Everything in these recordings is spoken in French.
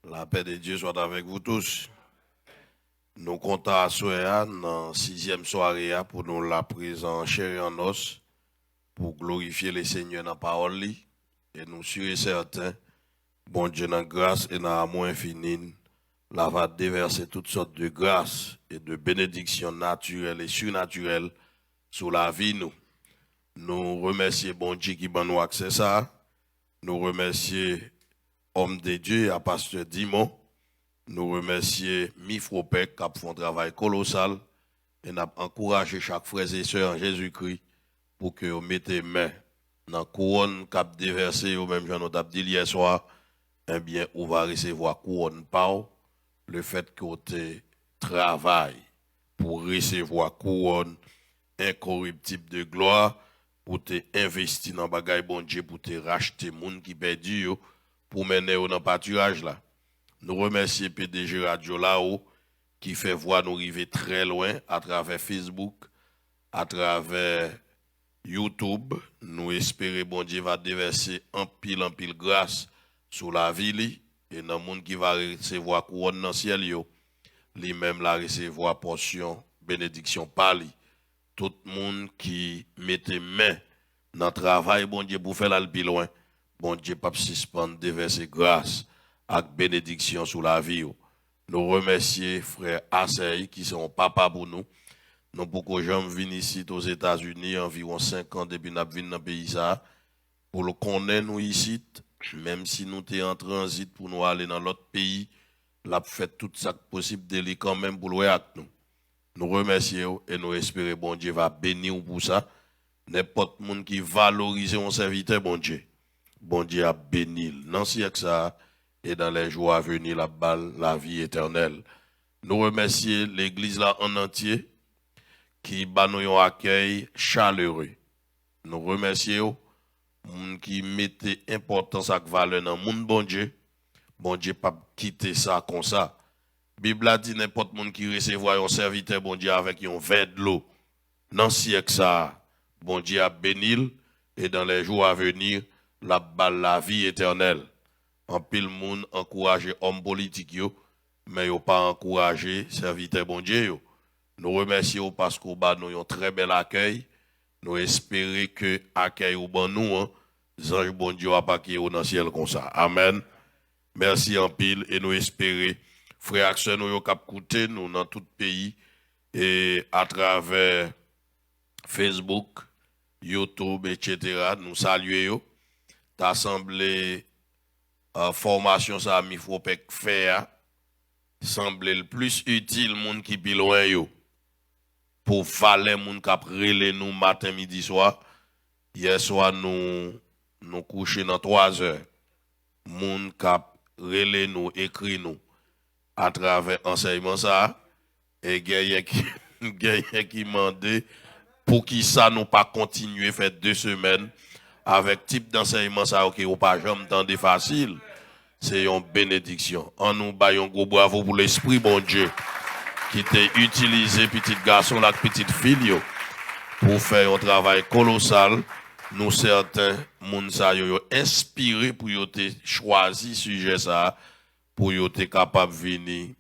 La paix de Dieu soit avec vous tous. Nous comptons à soir dans 6e soirée pour nous la prise en chair et en os pour glorifier le Seigneur dans la parole. Et nous sûrs et certains, bon Dieu dans grâce et dans amour infini, là va déverser toutes sortes de grâces et de bénédictions naturelles et surnaturelles sur la vie nous. Nous remercions bon Dieu qui va nous accès ça. Nous remercions homme de Dieu à pasteur Dimon. Nous remercions Mifropec qui a fait un travail colossal et nous encouragé chaque frère et sœur en Jésus-Christ pour que vous mettez main dans la couronne qui a déversé, ou même j'en ai dit hier soir, eh bien, on va recevoir couronne par le fait que vous travaillez pour recevoir couronne incorruptible de gloire, pour te investir dans bagaille bon Dieu, pour te racheter monde qui perdu pour mener dans le pâturage là. Nous remercions PDG Radio là-haut qui fait voir nous arriver très loin à travers Facebook, à travers YouTube. Nous espérons bon Dieu va déverser en pile grâce sur la ville et dans le monde qui va recevoir couronne dans le ciel lui-même la recevoir portion bénédiction par lui. Tout le monde qui mettait main dans le travail bon Dieu pour faire la plus loin, bon Dieu pas suspendre déverser grâce avec bénédiction sur la vie. Nous remercions frère Assey qui sont papa pour nous. Nous beaucoup gens viennent ici aux États-Unis environ 5 ans depuis nous venons dans le pays ça pour le connaître nous ici, même si nous sommes en transit pour nous aller dans l'autre pays, l'a fait tout ça possible de lui quand même pour le avec nous. Nous remercions et nous espérons bon Dieu va bénir pour ça. N'importe monde qui valorise un serviteur bon Dieu a béni. Non si que ça et dans les jours à venir la balle la vie éternelle. Nous remercions l'église là en entier qui bat nous un accueil chaleureux. Nous remercions moun qui mettait importance à valeur dans monde bon Dieu pas quitter ça comme ça. Bible a dit n'importe monde qui recevoir un serviteur bon Dieu avec un verre de l'eau. Non si que ça bon Dieu a béni et dans les jours à venir la balle la vie éternelle. En pile monde encourager homme politique yo, mais yo pas encourager serviteur bon Dieu yo. Nous remercions parce qu'on ba nous un très bel accueil. Nous espérons que accueil ou ban nous ange bon Dieu a pas qui dans le ciel comme ça. Amen. Merci en pile et nous espérons frères et sœurs nous yo cap écouter nous dans tout pays et à travers Facebook, YouTube etc. nous saluons l'assemblée formation ça mi faut faire semble le plus utile monde qui pi loin yo pour valer monde qui relé nous matin midi soir hier soir nous coucher dans 3 heures monde qui relé nous écrit nous à travers enseignement ça et gagne qui mandé pour qui ça nous pas continuer faire 2 semaines avec type d'enseignement ça OK ou pas jamais tendre facile. C'est une bénédiction. En nous baillons gros bravo pour l'esprit bon Dieu qui t'a utilisé petit garçon la petite fille pour faire un travail colossal. Nous certains moun sa yo inspiré pour yo te choisi sujet ça pour yo te capable venir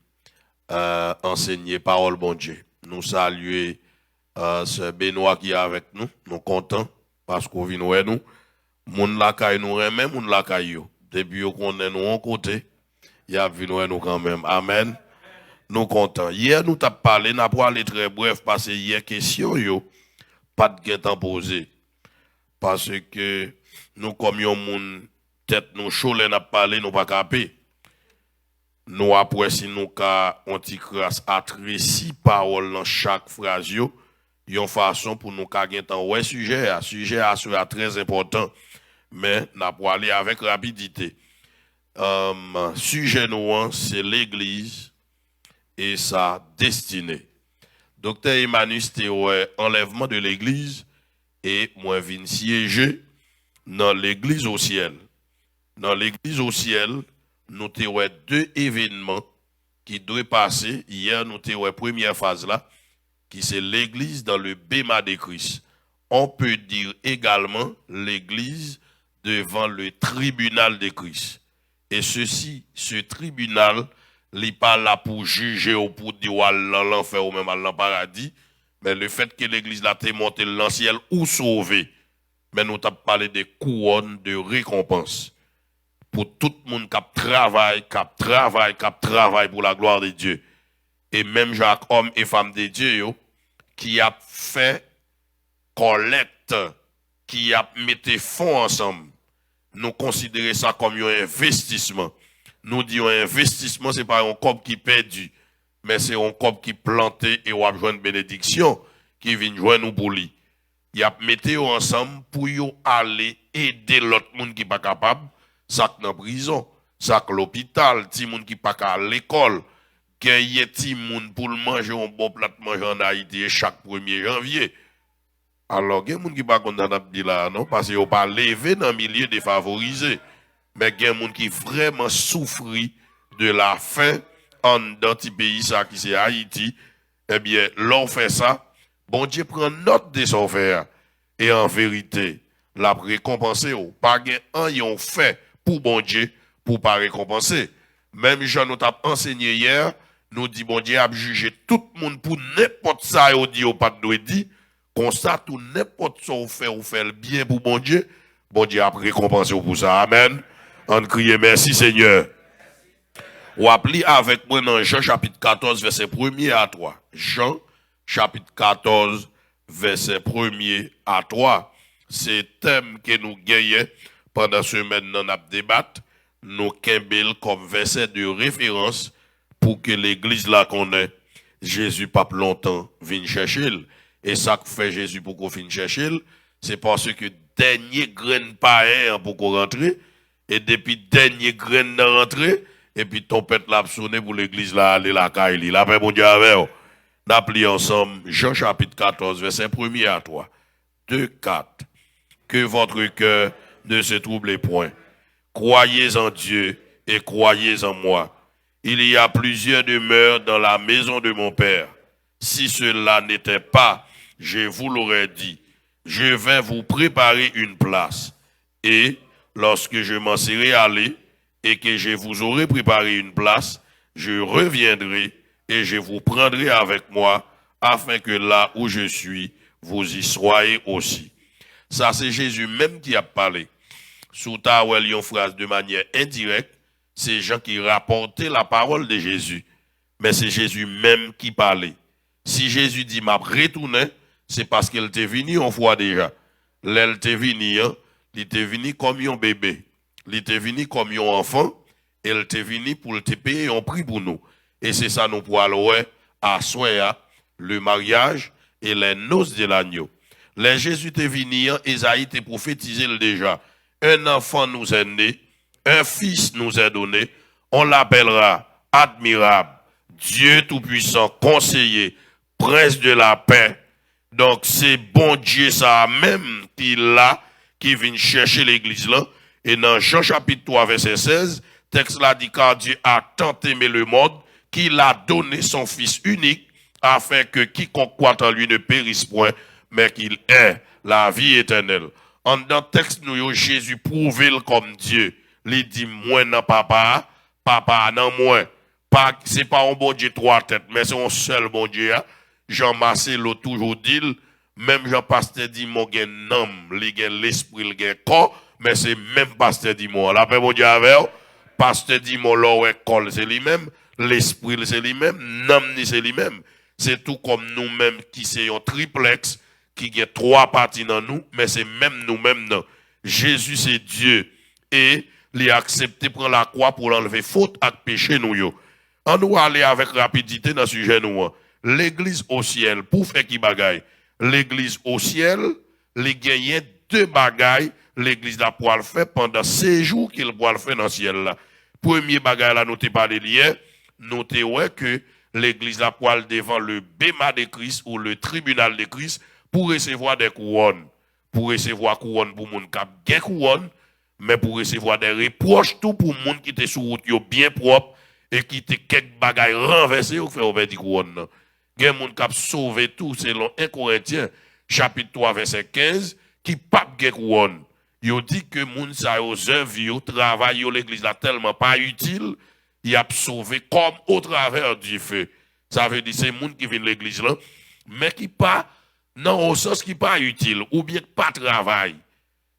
enseigner parole bon Dieu. Nous saluer ce Benoît qui est avec nous, nous contents parce qu'on vient ouais nous. Moun la kay nous remet moun la kay yo. Depuis qu'on est nous en côté, il y a vu nous quand même. Amen. Nous contents. Hier nous t'a parlé, n'a pas aller très bref parce que hier question yo pas de temps posé. Parce que nous comme yon moun tête nous chaud n'a parlé nous pas capé. Nous après si nous ka anti-crasse atréci parole dans chaque phrase yo, yon façon pour nous ka gen temps ouais sujet sera très important. Mais n'a pas aller avec rapidité. Sujet nous c'est l'église et sa destinée. Docteur Emmanuel Théoé, enlèvement de l'église et moi vinn siéger dans l'église au ciel. Dans l'église au ciel, nous avons 2 événements qui doivent passer. Hier, nous avons première phase là, qui c'est l'église dans le bêma de Christ. On peut dire également l'église devant le tribunal de Christ. Et ce tribunal, il n'est pas là pour juger ou pour dire ou à l'enfer ou même à l'paradis, mais le fait que l'église l'a monté dans le ciel ou sauvé. Mais nous avons parlé de couronnes de récompense. Pour tout le monde qui travaille pour la gloire de Dieu. Et même Jacques, homme et femme de Dieu, qui a fait collecte, qui a mis fonds ensemble. Nous considérons ça comme un investissement. Nous disons un investissement, ce n'est pas un corps qui perdu, mais c'est un corps qui planté et on a besoin de bénédiction qui vient joindre nous pour lui. Il a mis ensemble pour aller aider l'autre monde qui n'est pas capable, ça dans la prison, ça dans l'hôpital, ti monde qui n'est pas à l'école, gagner ti monde pour le manger un bon plat de manger en Haïti chaque 1er janvier. Alors, il y a des gens qui ne sont pas contents là, non, parce qu'ils n'ont pas levé dans le milieu défavorisé. Mais il y a des gens qui vraiment souffrent de la faim en dans ce pays ça, qui c'est Haïti. Eh bien, l'on fait ça, bon Dieu prend note de son faire. Et en vérité, la récompenser. Pas un yon fait pour bon Dieu pour ne pas récompenser. Même Jean nous t'a enseigné hier, nous dit bon Dieu a jugé tout le monde pour n'importe ça et dit au pas de dit. Constate ou n'importe ce qu'on fait ou fait le bien pour bon Dieu a récompensé pour ça. Amen. On crie merci Seigneur. Ou appelez avec moi dans Jean chapitre 14, verset 1er à 3. Jean chapitre 14, verset 1er à 3. C'est le thème que nous gagnons pendant ce semaine dans notre débat. Nous kembel comme verset de référence pour que l'église la connaisse. Jésus pas longtemps vient chercher. Et ça que fait Jésus pour qu'on finisse chercher, c'est parce que dernier grain pas pour qu'on rentre, et depuis dernier grain de rentré, et puis ton pète l'a sonné pour l'église là, aller la caille, la paix mon Dieu avec vous. N'appelez ensemble Jean chapitre 14, verset 1er à 3. 2, 4. Que votre cœur ne se trouble point. Croyez en Dieu et croyez en moi. Il y a plusieurs demeures dans la maison de mon Père. Si cela n'était pas, je vous l'aurais dit, je vais vous préparer une place. Et lorsque je m'en serai allé et que je vous aurai préparé une place, je reviendrai et je vous prendrai avec moi, afin que là où je suis, vous y soyez aussi. Ça, c'est Jésus même qui a parlé. Sous ta une phrase de manière indirecte, c'est Jean qui rapportait la parole de Jésus. Mais c'est Jésus même qui parlait. Si Jésus dit m'a retourné, c'est parce qu'il était venu une fois déjà. L'elle était venu, il était venu comme un bébé. Il était venu comme un enfant. Et il était venu pour te payer un prix pour nous. Et c'est ça nous pour aller à Soya, le mariage et les noces de l'agneau. Les Jésus était venu, Isaïe était prophétisé déjà. Un enfant nous est né, un fils nous est donné. On l'appellera admirable, Dieu tout-puissant, conseiller, prince de la paix. Donc, c'est bon Dieu, ça même, qui vient chercher l'église là. Et dans Jean chapitre 3, verset 16, texte là dit, car Dieu a tant aimé le monde, qu'il a donné son Fils unique, afin que quiconque croit en lui ne périsse point, mais qu'il ait la vie éternelle. En dans le texte, nous, Jésus prouve comme Dieu. Il dit, moi, non, papa, non, moi. C'est pas un bon Dieu trois têtes, mais c'est un seul bon Dieu. Jean Marcelo toujours dit, même Jean Pasteur dit, mon gen nom, l'esprit, le gen corps, mais c'est même Pasteur dit, moi. La paix, mon Dieu, avec Pasteur dit, mon l'or, c'est lui-même, l'esprit, c'est lui-même, nom, c'est lui-même. C'est tout comme nous-mêmes qui sommes un triplex, qui a 3 parties dans nous, mais c'est même nous-mêmes. Non. Jésus, c'est Dieu. Et il a accepté de prendre la croix pour enlever faute et péché nous. On nous aller avec rapidité dans ce sujet nous. L'église au ciel, pour faire qui bagaille? L'église au ciel, les gagnent 2 bagailles, l'église a pour le faire pendant 6 jours qu'il pourra le faire dans le ciel là. Premier bagaille là, nous t'ai parlé hier, nous t'ai ouais que l'église a pour devant le béma de Christ ou le tribunal de Christ pour recevoir des couronnes. Pour recevoir couronnes pour moun k'ap gen couronne, mais pour recevoir des reproches tout pour moun qui était sur route bien propre et qui était quelques bagailles renversées ou fait ouvert di couronne. Gen moun k'ap sauvé tout selon 1 Corinthiens chapitre 3 verset 15 qui pas gen couronne Yo dit que moun sa yo œuvre yo travail yo l'église là tellement pas utile, il a sauvé comme au travers du feu. Ça veut dire c'est moun qui vient l'église là mais qui pas non au sens qui pas utile ou bien pas travail.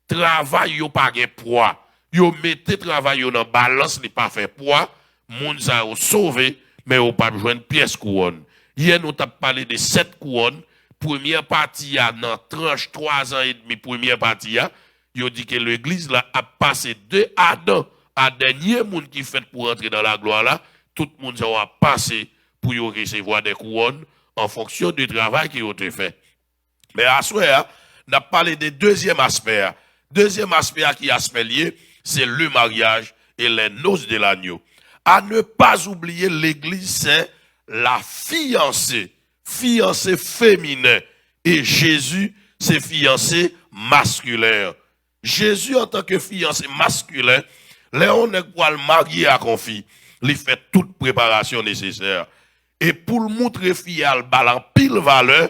Travail yo pas gen poids. Yo mettez travail yo dans balance li pas fait poids, moun sa yo sauvé mais yo pas joindre pièce couronne. Hier nous t'a parlé de 7 couronnes. Première partie a dans tranche 3 ans et demi première partie a yo dit que l'église là a passé de Adam à dernier monde qui fait pour entrer dans la gloire là, tout le monde a passé pour yo recevoir des couronnes en fonction du travail qui ont été fait. Mais à ce moment on a parlé de deuxième aspect. Deuxième aspect qui est aspect lié, c'est le mariage et les noces de l'agneau. À ne pas oublier, l'église, c'est la fiancée féminin. Et Jésus, c'est fiancé masculin. Jésus, en tant que fiancé masculin, Léon est pour le marier à confie. Il fait toute préparation nécessaire. Et pour le montrer fial, balan pile valeur,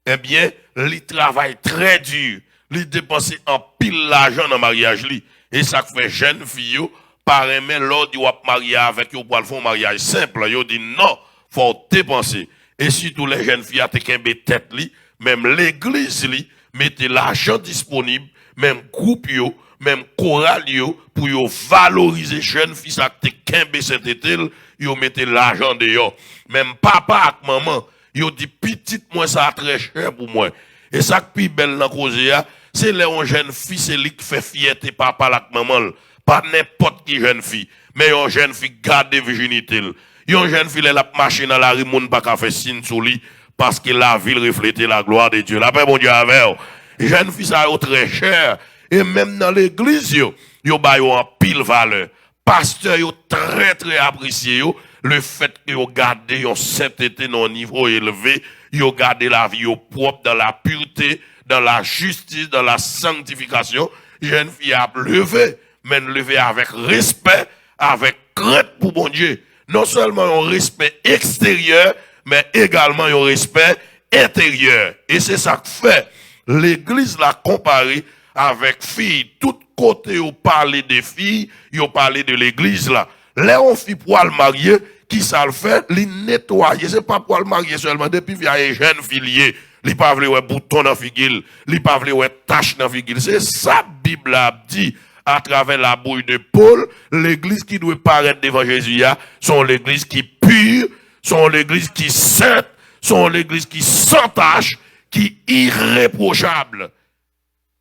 eh bien, il travaille très dur. Il dépense en pile l'argent dans le mariage. Et ça fait jeune fille, par aimer l'autre, il va marier avec eux pour faire un mariage simple. Il dit non, faut dépenser. Et surtout les jeunes filles, qui ont des têtes, même l'église, mettez l'argent disponible, même groupe, même chorale, pour valoriser les jeunes filles, qui ont cet été, ils mettez l'argent dehors. Même papa et maman, ils dit petite, moi, ça très cher pour moi. Et ça qui est belle dans la cause, c'est les jeunes filles, c'est lui qui fait fierté papa et maman. Pas n'importe qui jeune fille, mais une jeune fille garde virginité. Une jeune fille, elle a marché dans la rue, moun pas qu'à faire signe sur lui, parce que la ville reflète la gloire de Dieu. La paix, mon Dieu, avec vous. Jeune fille, ça est très cher. Et même dans l'église, yo en pile valeur. Pasteur, yo très, très apprécié, le fait que yo gardé yon sainteté dans un niveau élevé, yo gardé la vie yo propre dans la pureté, dans la justice, dans la sanctification. Jeune fille a levé, mais levé avec respect, avec crainte pour bon Dieu. Non seulement un respect extérieur, mais également un respect intérieur. Et c'est ça que fait l'église l'a comparé avec filles. Tout côté où parler des filles, ils parlé de l'église là. Là on fit pour le marier, qui ça le fait, les nettoyer. C'est pas pour le marier seulement, depuis qu'il y a un jeune filier. Li pa vle wè bouton dans figil, li pa vle wè tache dans figil. C'est ça Bible a dit à travers la bouille de Paul, l'église qui doit paraître devant Jésus sont l'église qui pure, sont l'église qui sainte, sont l'église qui sans tache, qui irréprochable.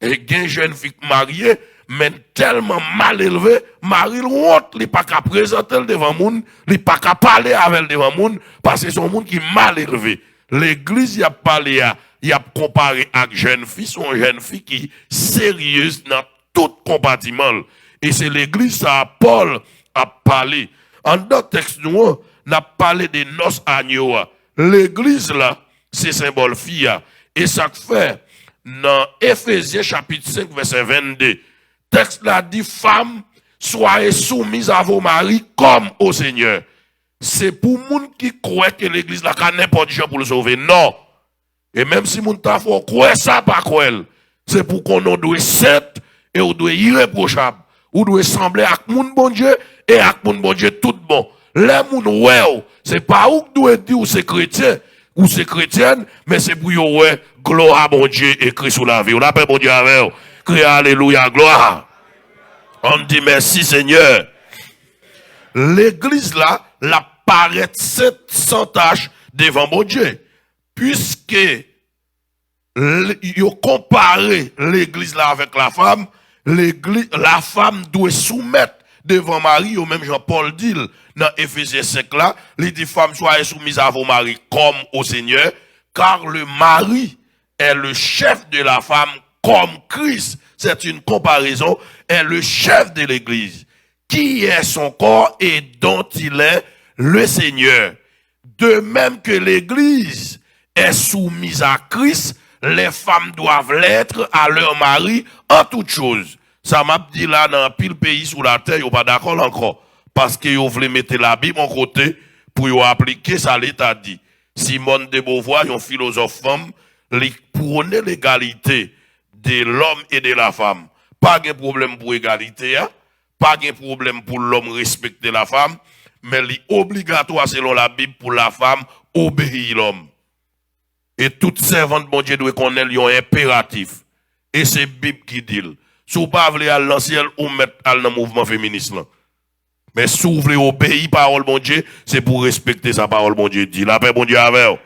Et gen jeune fille mariée, mais tellement mal élevée, Marie honte, li pas qu'à présenter devant moun, li pas qu'à parler avec devant moun, parce que son monde qui mal élevé. L'église y a parlé, y a comparé avec jeune fille, son jeune fille qui est sérieuse dans tout compartiment. Et c'est l'église, ça, Paul a parlé. En d'autres textes, nous, on a parlé des noces agneaux. L'église, là, c'est symbole fille. Et ça fait, dans Éphésiens chapitre 5, verset 22, texte là dit, femmes, soyez soumises à vos maris comme au Seigneur. C'est pour moun qui croit que l'église n'a qu'à n'importe qui pour le sauver. Non. Et même si moun ta faut croire ça, pas croire. C'est pour qu'on doit saint et on doit irréprochable. On doit sembler à moun bon Dieu et à moun bon Dieu tout bon. Les moun ouais, c'est pas où doit dire ou c'est chrétien ou c'est chrétienne, mais c'est pour yo ouais, gloire à bon Dieu écrit sous la vie. On appelle bon Dieu avec vous. Crie alléluia, gloire. On dit merci Seigneur. L'église là, la paraît sans tâche devant mon Dieu. Puisque yo comparé l'église là avec la femme, la femme doit soumettre devant Marie, au même Jean-Paul dit dans Éphésiens 5 là, il dit femme soyez soumise à vos maris comme au Seigneur, car le mari est le chef de la femme comme Christ. C'est une comparaison, est le chef de l'église, qui est son corps et dont il est le Seigneur. De même que l'église est soumise à Christ, les femmes doivent l'être à leur mari en toutes choses. Ça m'a dit là, dans pile pays sous la terre, ils pas d'accord encore. Parce qu'ils voulaient mettre la Bible en côté pour y appliquer ça l'État dit. Simone de Beauvoir, un philosophe femme, prônait l'égalité de l'homme et de la femme. pas de problème pour égalité, pas de problème pour l'homme respecter la femme, mais il est obligatoire selon la Bible pour la femme obéir l'homme. Et toute servante, bon Dieu, doit connaître un impératif. Et c'est Bible qui dit. Si vous ne voulez pas aller dans le ciel, ou mettre dans le mouvement féministe. Là. Mais si vous voulez obéir parole, bon Dieu, c'est pour respecter sa parole, bon Dieu dit. La paix, bon Dieu, avec vous.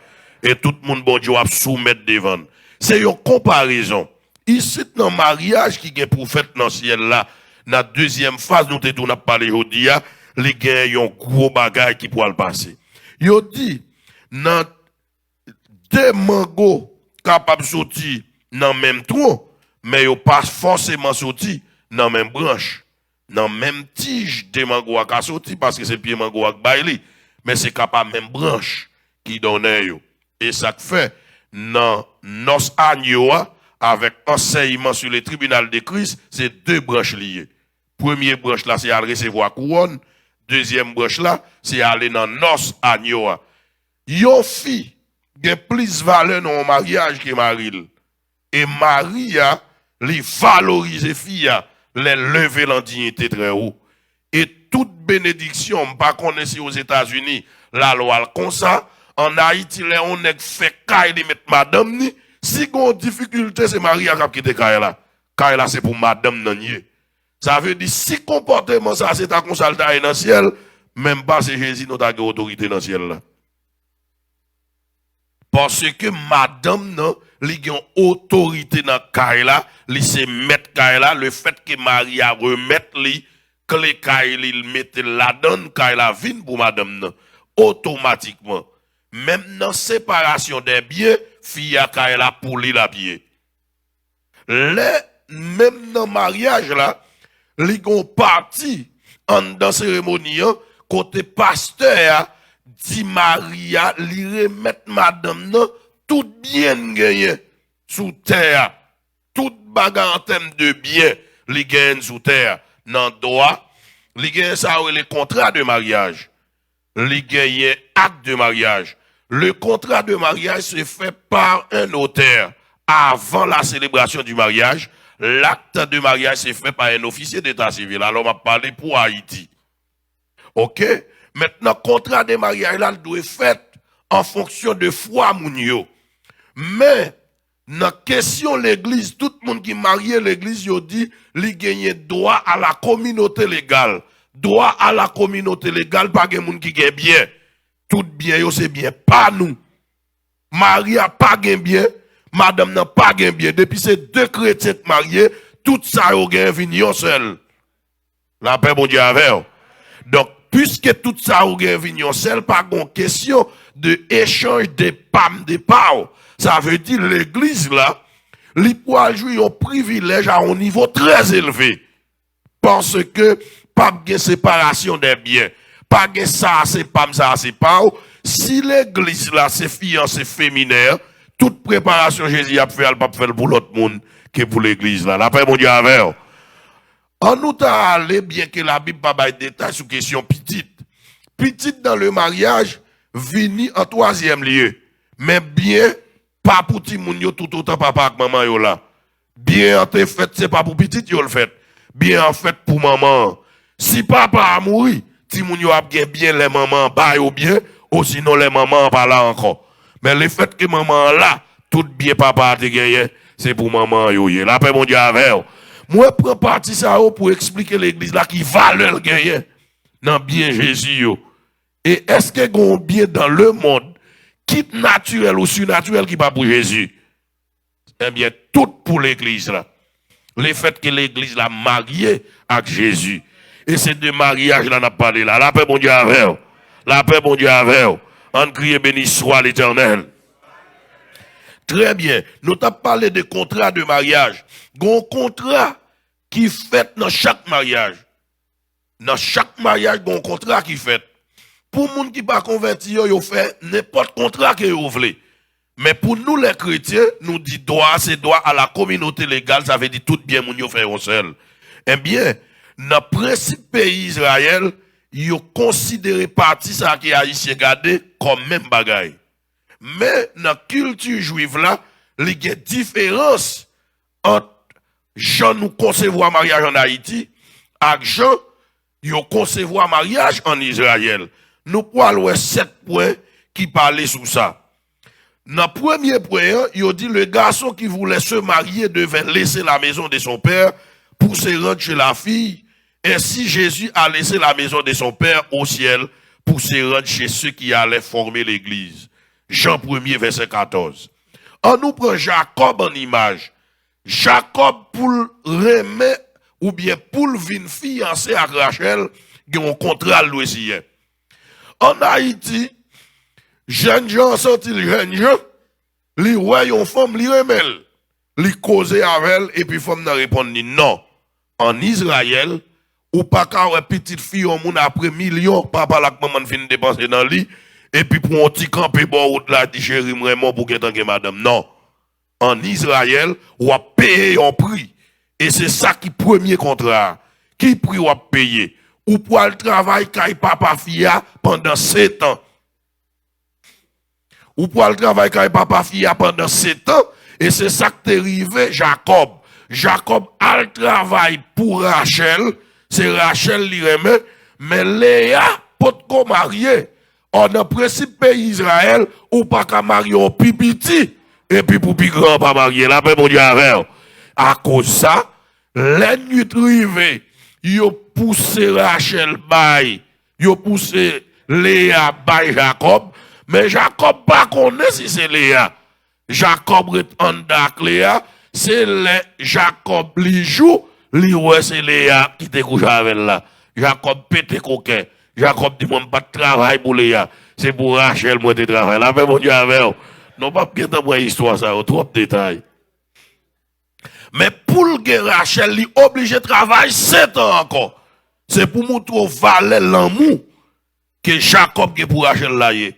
Et tout le monde, bon Dieu, va soumettre devant. C'est une comparaison. Ici, dans le mariage qui est pour faire dans le ciel là, dans la deuxième phase, nous avons parlé aujourd'hui, les gars, ont un gros bagage qui pourra le passer. Ils dit, dans deux mangos capables de sortir dans le même tronc, mais ils pas forcément sortir dans la même branche. Dans la même tige de mango à sortir parce que c'est pied mango à baili, mais c'est capable même branche qui donne yo. Et ça fait dans nos agneaux avec enseignement sur le tribunal de Christ, c'est deux branches liées. Première branche là c'est à recevoir couronne, deuxième branche là c'est aller dans nos agneaux. Yon fille a plus valeur dans le mariage que Marie. Et Marie a li valoriser fille les lever en dignité très haut. Et toute bénédiction, pas qu'on est aux États-Unis, la loi comme ça, en Haïti, on est fait caille mettre madame ni, si on difficulté, c'est Marie qui a quitté caille là. Caille là, c'est pour madame nanier. Ça veut dire, si comportement ça, c'est ta consultation dans le ciel, même pas c'est Jésus qui a autorité dans le ciel là. Parce que madame, non, li gen autorité dans Kaila, li se mettre Kaila, le fait que Marie a remettre li, clé Kaila, il mette la donne, Kaila vin pour madame, non, automatiquement. Même dans séparation des biens, fille a Kaila pour li la pied. Même dans mariage là, li gon parti, en dans cérémonie, côté pasteur, dit Maria, li remettre madame non, tout bien gagné sous terre, tout bagarre en termes de bien, li gagne sous terre, nan droit, li gagne ça le contrat de mariage, li gagne acte de mariage. Le contrat de mariage se fait par un notaire avant la célébration du mariage. L'acte de mariage se fait par un officier d'état civil. Alors, on va parler pour Haïti. OK? Maintenant, contrat de mariage là doit être fait en fonction de foi mounio. Mais dans question l'église, tout le monde qui marie l'église, il dit li gagne droit à la communauté légale. Droit à la communauté légale, pas de monde qui gagne bien. Tout bien yo c'est bien, pas nous. Marie a pas gagne bien, madame n'a pas gagne bien. Depuis ces deux chrétiens mariés, tout ça yo gagne vini seul. La paix bon Dieu avec. Donc puisque tout ça ou gen vignon seul, pas une question de échange de pam de pao. Ça veut dire l'église là, li pour jouer un privilège à un niveau très élevé. Parce que pas de séparation des biens. Pas de ça c'est pam, ça c'est pao. Si l'église là c'est fiancé féminin, toute préparation Jésus a fait, elle pas faire pour l'autre monde que pour l'église là. La paix mon Dieu avec. On nous t'a allé, bien que la Bible pas de détails sur question petite. Petite dans le mariage, vini en troisième lieu. Mais bien, pas pour ti moun yo tout autant papa ak maman yo là. Bien en fait, c'est pas pour petite yo le fait. Bien en fait pour maman. Si papa a mouru, ti moun yo a bien les mamans ba yo bien, ou sinon les mamans pas là encore. Mais le fait que maman là, tout bien papa a te gagné, c'est pour maman yo. La paix mon Dieu avec. Moi, je prends partie ça pour expliquer l'église là qui valeur gagner dans bien Jésus. Yo. Et est-ce qu'il y a un bien dans le monde, quitte naturel ou surnaturel qui pas pour Jésus? Eh bien, tout pour l'église là. Le fait que l'église là mariée avec Jésus. Et c'est de mariage là, on a parlé là. La paix, bon Dieu, avec. La paix, bon Dieu, avec. On crie béni soit l'Éternel. Très bien. Nous avons parlé de contrat de mariage. Un contrat qui fait dans chaque mariage. Dans chaque mariage, il y a un contrat qui fait. Pour les gens qui ne sont pas convertis, ils fait n'importe contrat que vous voulez. Mais pour nous, les chrétiens, nous disons droit, c'est droit à la communauté légale, ça veut dire tout bien, nous fait un seul. Eh bien, dans le principe pays Israël, ils ont considéré partie ça qui a ici gardé comme même bagaille. Mais dans la culture juive là, il y a une différence entre Jean nous concevoir mariage en Haïti, avec Jean, yo concevoir mariage en Israël. Nous pouvons 7 points qui parlaient sur ça. Dans le premier point, il dit le garçon qui voulait se marier devait laisser la maison de son père pour se rendre chez la fille. Ainsi, Jésus a laissé la maison de son père au ciel pour se rendre chez ceux qui allaient former l'église. Jean 1er, verset 14. On nous prend Jacob en image. Jacob pour remettre ou bien pour venir fiancé à Rachel, qui ont un contrat lui. En Haïti, jeunes gens sont ils jeunes gens, li ouais yon femme li remel, li cause avec elle et puis femme n'a répondu non. En Israël, ou pas qu'un petite fille on moun après millions, papa la maman fin dépenser dans lit et puis pour un petit camper bon route là dit chéri vraiment pour que madame non. En Israël, ou a payé un prix et c'est ça qui premier contrat. Qui prix ou a payé ou pour le travail kay papa fia pendant 7 ans. Ou pour le travail kay papa fia pendant 7 ans et c'est ça qui est arrivé Jacob. Jacob a le travail pour Rachel, c'est Rachel li remet, mais Léa pot ko marier. En principe pays Israël ou pas qu'à marier au pipiti et puis pour plus grand pas marier la paix mon Dieu avec. À cause ça, les nuits rivées, yo poussé Rachel bay, yo poussé Léa bay Jacob, mais Jacob pas connaît si c'est Léa. Jacob est en dak Léa, c'est le Jacob li joue, li ouais c'est Léa qui te couche avec là. Jacob pété coquin. Jacob dit moi pas de travail pour Léa, c'est pour Rachel moi de travail. La paix mon Dieu avec. Non pas bien dans histoire ça, trop de détails. Mais pour le Rachel, il est obligé de travailler 7 ans encore. C'est pour montrer valer l'amour que Jacob qui pour Rachel là. Il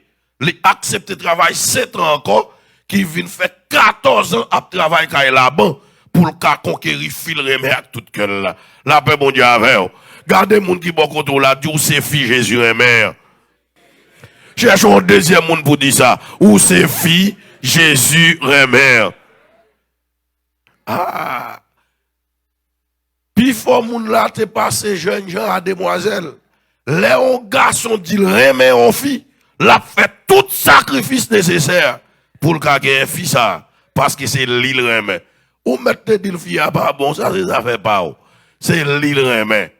accepte de travailler 7 ans encore, qui vient faire 14 ans à travailler là-bas pour le cas conquérir fil remè avec tout cœur là. La paix mon Dieu avec. Gardez moun qui bon côté là, dit où c'est fille Jésus est mère. Cherchons un deuxième monde pour dire ça. Où c'est fille Jésus est mère. Ah. Puis faut moun là te passer jeune gens à demoiselle. Les garçon dit remet en fille, l'a fait tout sacrifice nécessaire pour le gagner un fils ça parce que c'est l'île remet. Ou mettre dit fille a pas bon ça ça fait pas. C'est l'île remet.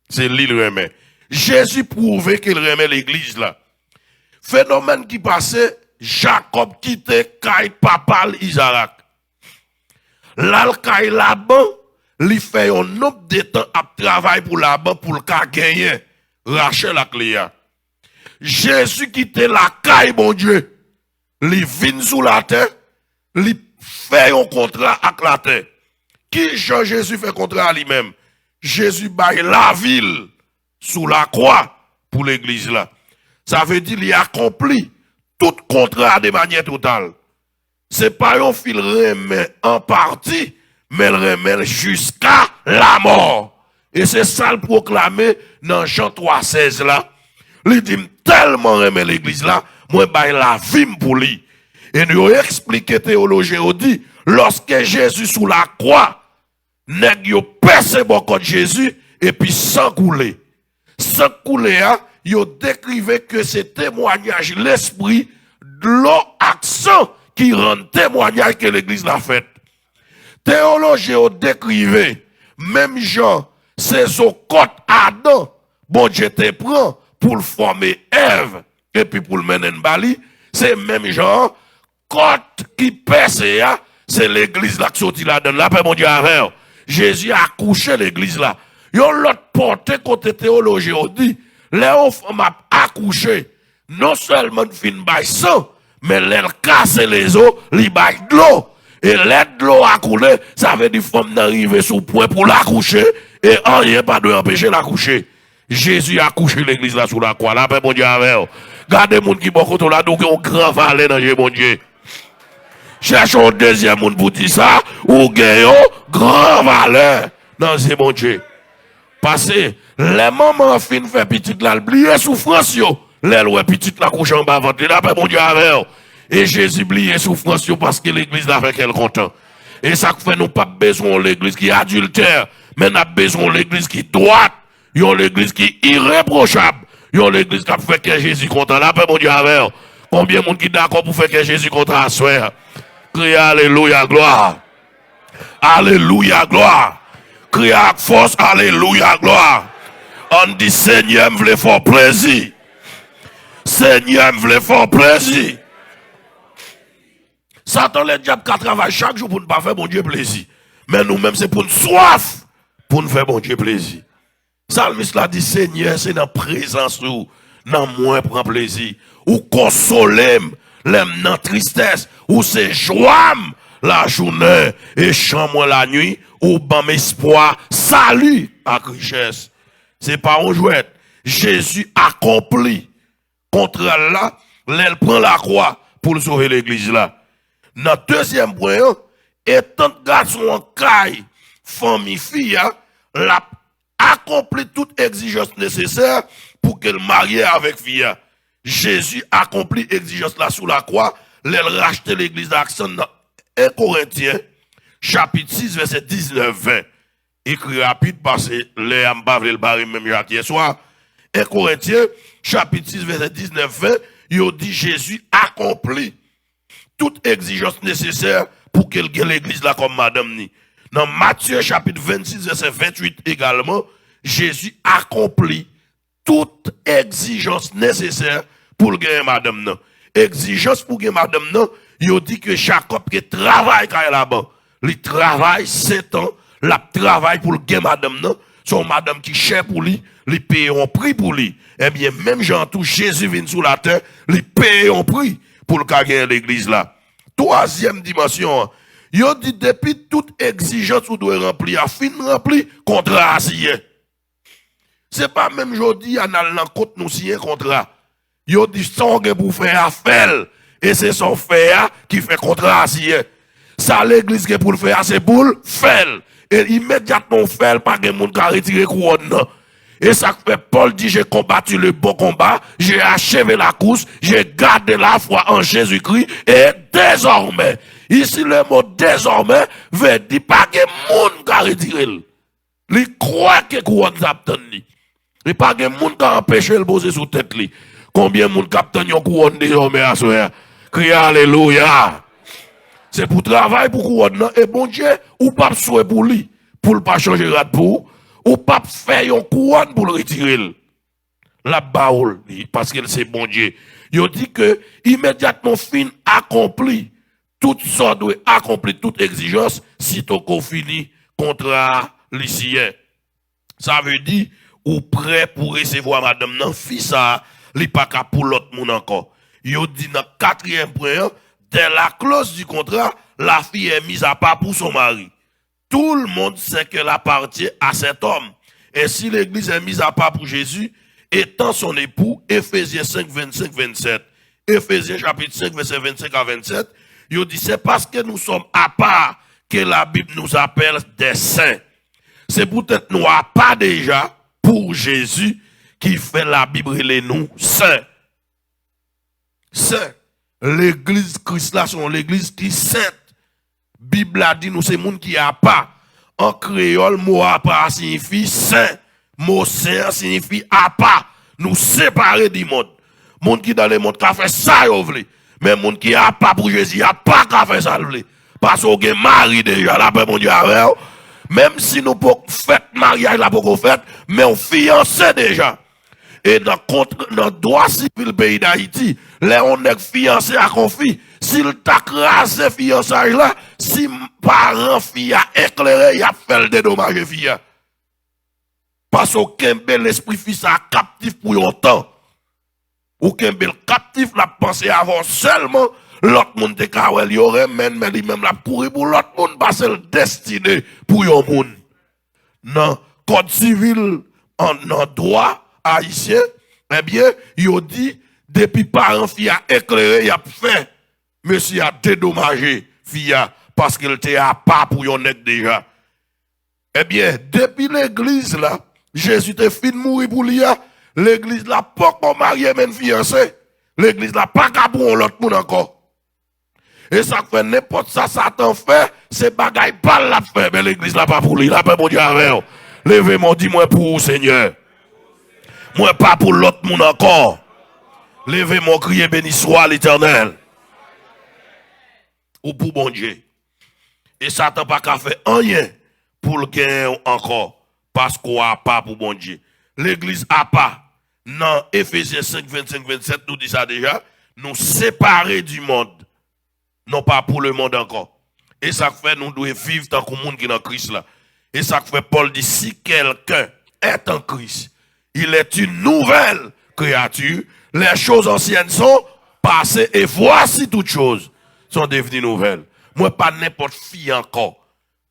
C'est l'île remet. Jésus prouvait qu'il remet l'église là. Phénomène qui passait, Jacob quittait Kay papa Isaac. L'alcaï là-bas, il fait un nombre de temps à travailler pour là-bas pour le cas gagner. Rachel ak Léa. Jésus quittait la caille, mon Dieu. Il vient sous la terre, il fait un contrat avec la terre. Qui Jean Jésus fait contrat à lui-même? Jésus baille la ville sous la croix pour l'église là. Ça veut dire qu'il accomplit tout contrat de manière totale. C'est pas un fil remet en partie, mais le remet jusqu'à la mort. Et c'est ça le proclamé dans Jean 3,16 là. Il dit tellement remet l'église là, moi baille la vie pour lui. Et nous expliqué théologien on dit lorsque Jésus sous la croix, nèg yo percé bon contre Jésus et puis sans couler. Sans couler yo décrivait que c'est témoignage l'esprit de l'eau accent qui rend témoignage que l'église l'a fait. Théologien ont décrivé, même Jean, c'est au côté Adam, bon Dieu te prend pour former Ève, et puis pour le mener en Bali, c'est même Jean, côte qui perce, c'est l'église là qui sorti là-dedans, là, mon Dieu, avec. Jésus a couché l'église là. Yon l'autre porté côté théologien, on dit, les femmes a accouché, non seulement fin by sang, mais l'elle casse les os, li baille de l'eau. Et l'aide de l'eau a coulé, ça veut dire femme d'arriver sous point pour l'accoucher, et rien pas de empêcher l'accoucher. Jésus a couché l'église là sous la croix, là, mon Dieu, avec. Gardez moun qui bon côté là, donc on grand valet dans mon Dieu. Cherchons un deuxième monde pour dire ça, ou gagnons grand valet dans ce mon Dieu. Parce que les mamans fin fait petite là, oublier souffrance yo. Les ouais petite la couche en bas ventre là, mon Dieu avec. Et Jésus oublié souffrance yo parce que l'église l'a fait qu'elle content. Et ça fait nous pas besoin de l'église qui est adultère, mais nous avons besoin de l'église qui est droite, l'église qui est irréprochable, l'église qui a fait que Jésus content. La paix, mon Dieu, avec. Combien de monde qui est d'accord pour faire que Jésus content à soi? Criez Alléluia, gloire. Alléluia, gloire. Criez avec force, Alléluia, gloire. On dit Seigneur, me voulait faire plaisir. Seigneur, me voulait faire plaisir. Satan, le diable, qui travaille chaque jour pour ne pas faire bon Dieu plaisir. Mais nous-mêmes, c'est pour nous soif, pour nous faire bon Dieu plaisir. Salmiste l'a dit, Seigneur, c'est dans la présence où, dans moi, prend plaisir. Ou consoler, l'aime dans tristesse, ou c'est joie la journée, et chant-moi la nuit, ou ban espoir, salut à richesse. C'est pas un jouet. Jésus accomplit. Contre là, elle prend la croix pour sauver l'église là. Dans le deuxième point, étant garçon en caille, famille, fille, l'a accompli toute exigence nécessaire pour qu'elle marie avec fille. Jésus accomplit exigence là sous la croix, elle racheter l'église d'Action dans 1 Corinthiens, chapitre 6, verset 19-20. Écrit rapide parce que les ambavles le baril même hier soir. 1 Corinthiens, chapitre 6, verset 19-20, il dit Jésus accomplit toute exigence nécessaire pour qu'elle gagne l'église là comme madame ni. Dans Matthieu chapitre 26 verset 28 également, Jésus accomplit toute exigence nécessaire pour gagner madame non. Exigence pour gagner madame non, il dit que Jacob qui travaille quand là-bas, il travaille 7 ans, la travaille pour gagner madame non, son madame qui cher pour lui, il paye un prix pour lui. Eh bien même Jean tout Jésus vient sur la terre, il paye un prix pour le gagner l'église là. Troisième dimension, il dit depuis toute exigence vous doit remplir, à fin remplir contrat assigné. C'est pas même aujourd'hui en allant contre nous signer un contrat. Il dit son que pour faire affaire et c'est son faire qui fait contrat assigné. Ça l'église qui pour le faire c'est pour le faire et immédiatement faire pas de monde qui retirer couronne. Et ça fait Paul dit j'ai combattu le bon combat, j'ai achevé la course, j'ai gardé la foi en Jésus-Christ et désormais, ici le mot désormais veut dire pas que monde qui retire. Il croit que couronne s'abtenne. Et pas que monde qui empêche le poser sous tête li. Combien de monde capte yon couronne désormais à soi? Criez alléluia. C'est pour travailler pour couronne et bon Dieu ou pas souhait pour lui pour ne pas changer de pour ou pas faire un couronne pour le retirer. La baoule, parce que c'est bon Dieu. Il dit que immédiatement fin accompli, toute sorte de accompli toute exigence, sitôt qu'on finit contrat lycéen. Ça veut dire, ou prêt pour recevoir madame nan, fils ça, li pas ka pour l'autre monde encore. Il dit dans quatrième point, dès la clause du contrat, la fille est mise à part pour son mari. Tout le monde sait qu'elle appartient à cet homme. Et si l'église est mise à part pour Jésus, étant son époux, Éphésiens 5, 25, 27. Éphésiens chapitre 5, verset 25 à 27. Il dit, c'est parce que nous sommes à part que la Bible nous appelle des saints. C'est peut-être nous à part déjà pour Jésus qui fait la Bible et nous saints. Saints. L'église Christ là, sont l'église qui est sainte. Bible a dit nous c'est monde qui a pas. En créole, mot à part signifie saint. Mot saint signifie à part. Nous séparer du monde. Monde qui dans le monde qui a fait ça, yo vle. Mais monde qui a pas pour Jésus, a pas qu'à faire ça, vle. Parce qu'on est marié déjà, la paix mon Dieu avec. Même si nous pouvons faire mariage, la pouvons faire, mais on fiancé déjà. Et dans le droit civil pays d'Haïti, là on est fiancé à conflit. S'il t'a crasé fiançailles là, si parent fille a éclairé, il a fait le dédommage fille. Parce que l'esprit fils a captif pour longtemps. Ou qu'un captif l'a pensé avant seulement l'autre monde te kawel y aurait même lui-même l'a courir pour l'autre monde parce que le destiné pour yon monde. Non, code civil en droit haïtien, eh bien, il dit depuis parent fille a éclairé, il a fait monsieur a dédommagé fille parce qu'il était à pas pour yon nèg déjà. Eh bien, depuis l'église là, Jésus te fin mourir pour lui, l'église là pas qu'on marié même fiancé. L'église là pas qu'à pour l'autre monde encore. Et ça fait n'importe ça, Satan fait, c'est bagaille pas la fait, mais l'église là pas pour lui, la paix mon Dieu avec vous. Levez-moi, dis-moi pour vous, Seigneur. Moi pas pour l'autre monde encore. Levez-moi, criez béni soit l'Éternel. Ou pour bon Dieu. Et Satan pas qu'à faire rien pour le gagner encore. Parce qu'on a pas pour bon Dieu. L'église a pas. Dans Ephésiens 5, 25, 27, nous dit ça déjà. Nous séparer du monde. Non pas pour le monde encore. Et ça fait nous devons vivre tant que le monde qui est dans Christ là. Et ça fait Paul dit si quelqu'un est en Christ, il est une nouvelle créature. Les choses anciennes sont passées et voici toutes choses sont devenues nouvelles. Moi pas n'importe fille encore.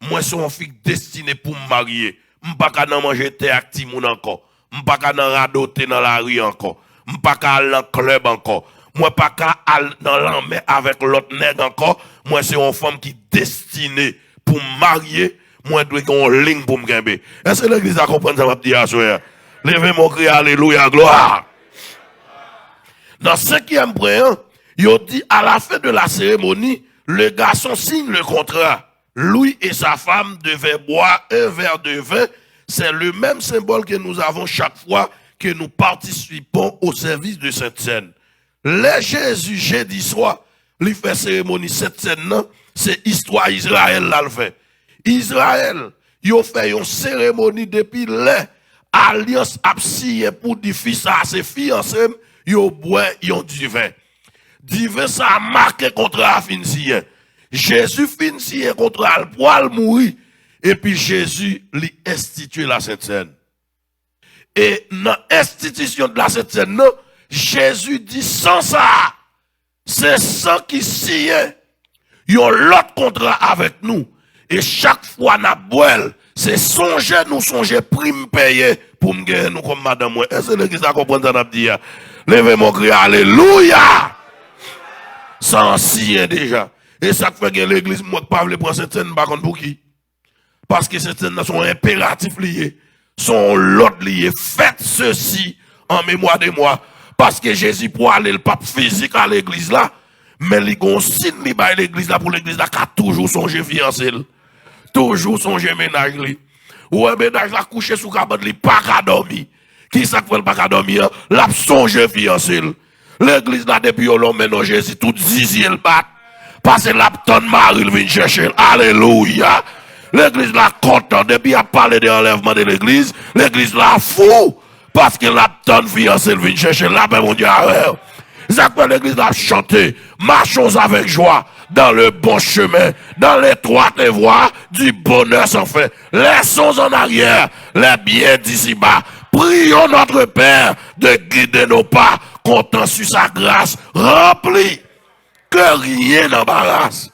Moi suis une fille destinée pour me marier. M'pas qu'à manger thé avec ti moun encore. M'pas qu'à radoter dans la rue encore. M'pas qu'à aller dans le club encore. Moi pas qu'à aller dans l'armée avec l'autre nègre encore. Moi c'est une femme qui est destinée pour me marier. Moi dois qu'on ligne pour me gagner. Est-ce que l'église a compris ça m'a dit à soir? Levez mon cri alléluia gloire. Dans 5e prière, il dit à la fin de la cérémonie, le garçon signe le contrat. Lui et sa femme devaient boire un verre de vin. C'est le même symbole que nous avons chaque fois que nous participons au service de cette scène. Les Jésus, jeudi soir, il fait cérémonie cette scène, c'est histoire Israël là le fait. Israël, il a fait une cérémonie depuis l'alliance absiée pour dire fils à ses filles ensemble, il a boit, il a du vin. Du vin, ça a marqué contre la fin. Jésus finit contre le poil mourir. Et puis Jésus lui institue la Sainte Seine. Et dans l'institution de la Sainte Seine, Jésus dit sans ça, c'est ça qui signe. Il y a l'autre contrat avec nous. Et chaque fois n'a boire, c'est songer nous songer prime payé pour me gagner nous comme madame moi. Est-ce que l'église a compris ça n'a dit? Levez mon cri alléluia. Sans signe déjà. Et ça fait que l'église, moi, pas voulu prendre cette scène, par contre, pour qui? Parce que cette scène sont impératifs liés, sont l'autre liés. Faites ceci en mémoire de moi. Parce que Jésus pour aller le pape physique à l'église là, mais il y a un signe à l'église là pour l'église là qui a toujours songé fiancé. Toujours songé ménage. Ou un ménage là couché sous cabane, il pas qu'à dormir. Qui ça fait pas qu'à dormir? L'a songé fiancé. L'église là depuis au long maintenant Jésus tout zizi le bat. Parce que l'apton Marie vient chercher. Alléluia. L'église là content depuis à parler de l'enlèvement de l'église. L'église là fou. Parce que l'apton fiancé vient chercher. La paix mon Dieu. Ça fait l'église là chanter. Marchons avec joie dans le bon chemin, dans l'étroite voie du bonheur sans fin. Laissons en arrière les biens d'ici-bas. Prions notre Père de guider nos pas, comptant sur sa grâce remplie. Que rien n'embarrasse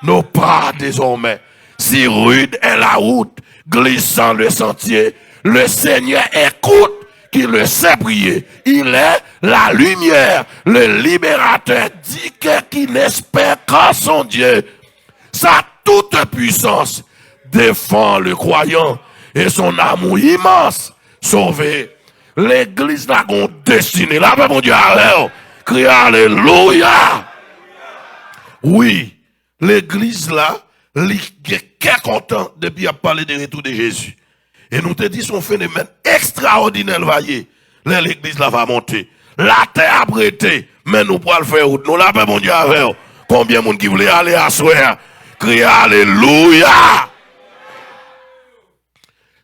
nos pas désormais. Si rude est la route, glissant le sentier, le Seigneur écoute qui le sait prier. Il est la lumière, le libérateur dit qui n'espère qu'en son Dieu. Sa toute puissance défend le croyant et son amour immense sauvé. L'église n'a qu'une destinée. Là, mon Dieu, crie alléluia. Oui, l'église là, il est content depuis à parler de retour de Jésus. Et nous te dit son phénomène extraordinaire, voyez. L'église là va monter. La terre a prêté, mais nous pourrons le faire. Nous l'avons mon Dieu avec. Combien de monde qui voulait aller à soi? Crier alléluia.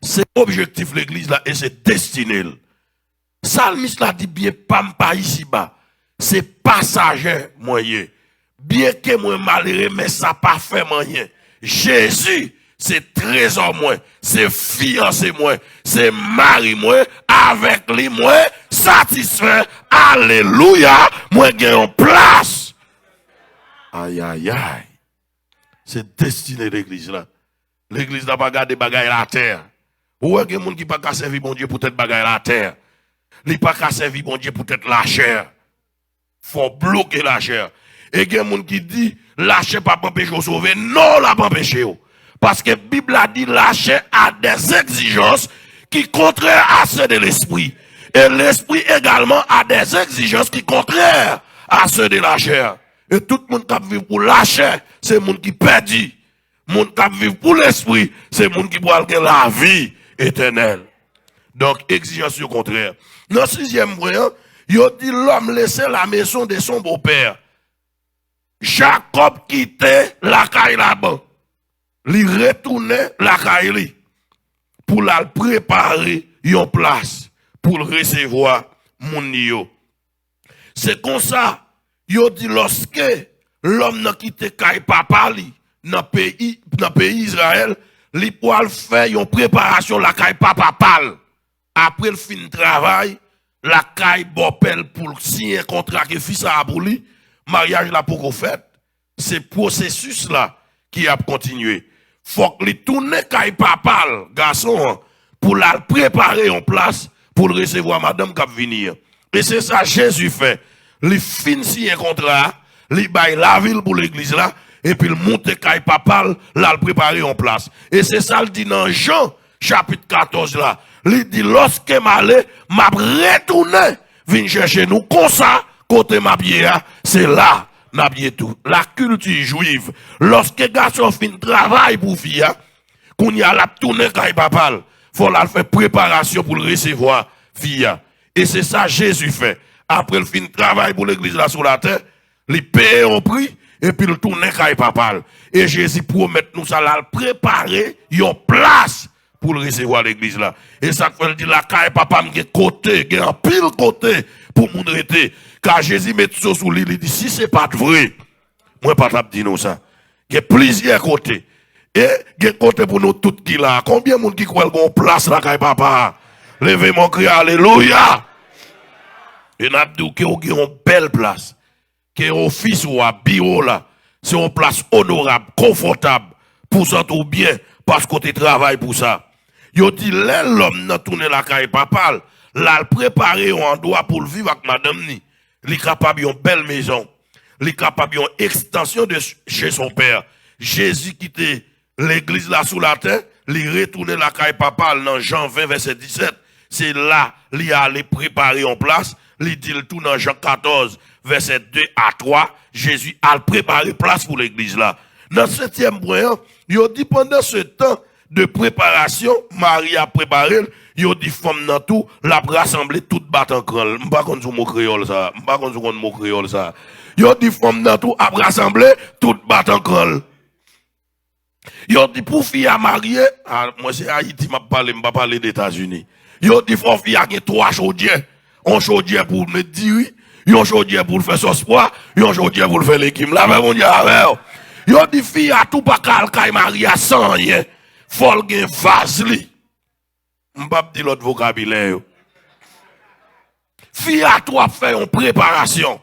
C'est objectif l'église là et c'est destiné. Salmiste l'a dit bien, pas ici bas. C'est passager moyen. Bien que moi malheureux, mais ça pas fait moyen. Jésus, c'est trésor moins, c'est fiancé moins, c'est mari moins, avec lui moins, satisfait. Alléluia, moi gagne place. Aïe aïe aïe. C'est destiné l'église là. L'église n'a pas gardé bagaille la terre. Ou est-ce que monde qui pas qu'à servir bon Dieu pour être bagaille la terre? Il pas qu'à servir bon Dieu pour être la chair. Faut bloquer la chair. Et il y a des gens qui disent, la chair pas empêcher de sauver. Non, la pas empêcher. Parce que la Bible a dit, la chair a des exigences qui sont contraires à ceux de l'esprit. Et l'esprit également a des exigences qui sont contraires à ceux de la chair. Et tout le monde qui vit pour la chair, c'est le monde qui perdu. Le monde qui vit pour l'esprit, c'est le monde qui doit avoir la vie éternelle. Donc, exigence au contraire. Dans le 6e point, il dit l'homme laissait la maison de son beau-père. Jacob quittait la caille là-bas. Il retournait la caille pour la préparer une place pour recevoir mon yo. C'est comme ça, il dit lorsque l'homme n'a quitté caille papa li dans pays Israël, il pourra faire une préparation la caille papa pal. Après le fin de travail, la caille bopel pour signer un contrat que fils a pour lui, mariage là pour qu'on fait, c'est processus là qui a continué. Faut que les tourne caille papal, garçon, pour la préparer en place pour recevoir madame qui va venir. Et c'est ça Jésus fait. Il fin signer un contrat, il baille la ville pour l'église là, et puis il monte caille papal, là le préparer en place. Et c'est ça le dit dans Jean chapitre 14 là. Il dit, lorsque m'allais, m'a retourné, vient chercher nous, comme ça, côté ma bière, c'est là, n'a bien tout. La culture juive, lorsque garçon fin travail pour fille, qu'on y a la tourner quand il papal, faut la faire préparation pour le recevoir, fille. Et c'est ça Jésus fait. Après le fin travail pour l'église là sur la terre, il paye au prix, et puis le tourner quand il papal. Et Jésus promet nous ça, là, préparer, une place, pour le recevoir l'église là. Et ça fait dire la caille papa m'ge côté, un pile côté pour mon rete. Car Jésus met tout sous lui, il dit si c'est pas vrai, moi pas t'a dit nous ça. Il y a plusieurs côtés. Et il y a côté pour nous tout qui là. Combien de monde qui croit qu'on place la caille papa? Levez mon cri alléluia. Et n'a dit que vous avez une belle place. Que office ou à bureau là, c'est une place honorable, confortable pour s'entendre bien parce qu'on travaille pour ça. Yo dit, l'homme n'a tourné la caille papal, l'a préparé un endroit pour le vivre avec madame ni. Il est capable d'une belle maison. Il est capable d'une extension de chez son père. Jésus quittait l'église là sous la terre, il retourné la caille papal dans Jean 20 verset 17. C'est là, il a allé préparer en place. Il dit tout dans Jean 14 verset 2 à 3. Jésus a préparé place pour l'église là. Dans le 7e point, il dit pendant ce temps de préparation, Marie a préparé, il dit femme dans tout, l'a rassemblé toute batte en crâne. M'pas qu'on mot créole ça, m'pas qu'on mot créole ça. Il dit femme dans tout, a rassemblé toute batte en crâne. Il dit pour fille à marier, moi c'est Haïti, m'pas parler des États-Unis. Il dit pour fille à 3 chaudières, un chaudière pour me dire, un chaudière pour faire sauce pois, un chaudière pour faire l'équipe. Là même on dit avec. Il dit fille à tout pas calcaille marier sans rien. Faut gen vase li. M'pa di l'autre vocabulaire. Fille à toi fait une préparation.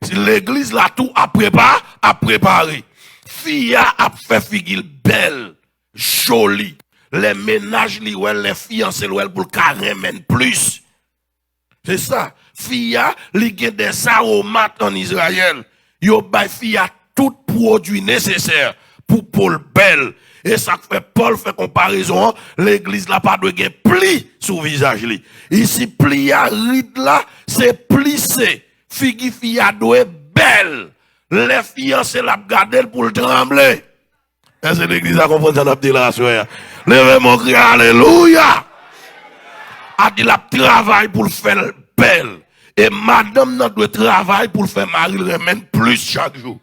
Si l'église là tout a préparé. Fille a fait figure belle, jolie. Les ménages li ou les fiancés ou pour carrément plus. C'est ça. Fille a li gen des aromates en Israël. Yo bay fille a tout produit nécessaire pour le belle. Et ça fait Paul fait comparaison, l'église là pas de gen pli sous visage li. Ici pli à ride là, c'est plissé. Figi fia doit belle. Les fiancés la garder pour le trembler. Est-ce que l'église a compris ça n'a dit là soeur? Levez mon cri alléluia. A dit la travail pour le faire belle. Et madame n'a doit travailler pour le faire mari le remède plus chaque jour.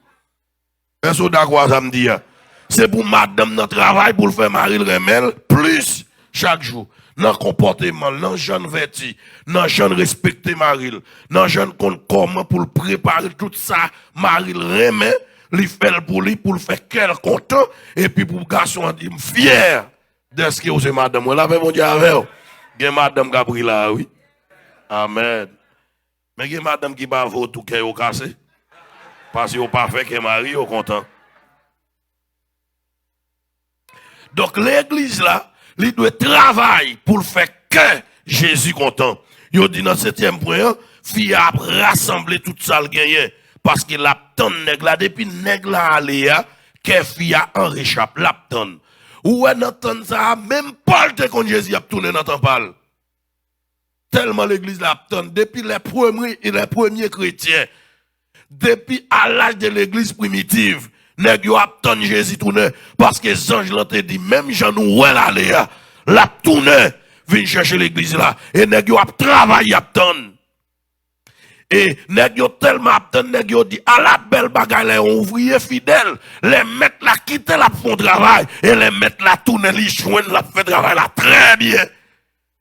Est-ce que d'accord ça me dit? C'est pour madame notre travail pour le faire mari le remel plus chaque jour. Dans le comportement, dans le jeune vertu, dans le jeune respecter mari, dans le jeune comment pour le préparer tout ça, mari le remet, il fait pour lui, pour le faire qu'elle content, et puis pour le garçon, il dit fier de ce que c'est madame. Vous l'avez mon Dieu avec vous. Il y a madame Gabriela, oui. Amen. Mais il y a madame qui va vous tout qu'elle cassé. Parce qu'il n'a pas fait que mari est content. Donc l'église là, il doit travailler pour le faire que Jésus content. Il dit dans le 7e point, fille a rassemblé tout ça le gagné parce qu'il a tant de nègres là depuis nègres là aller que fille a en réchappe l'apton. Ou on ça même Paul te quand Jésus a tourné dans ton parle. Tellement l'église l'apton depuis les premiers chrétiens depuis à l'âge de l'église primitive, nèg yo attend Jésus tourner parce que les anges l'ont dit même Jean nous ouais là la tourner vinn chercher l'église là et nèg yo a travaillé attend. Et nèg yo tellement attend nèg yo dit à la belle bagaille les ouvriers fidèles les mettre la quitter la font travail et les mettre la tourner li joindre la fait travail là très bien.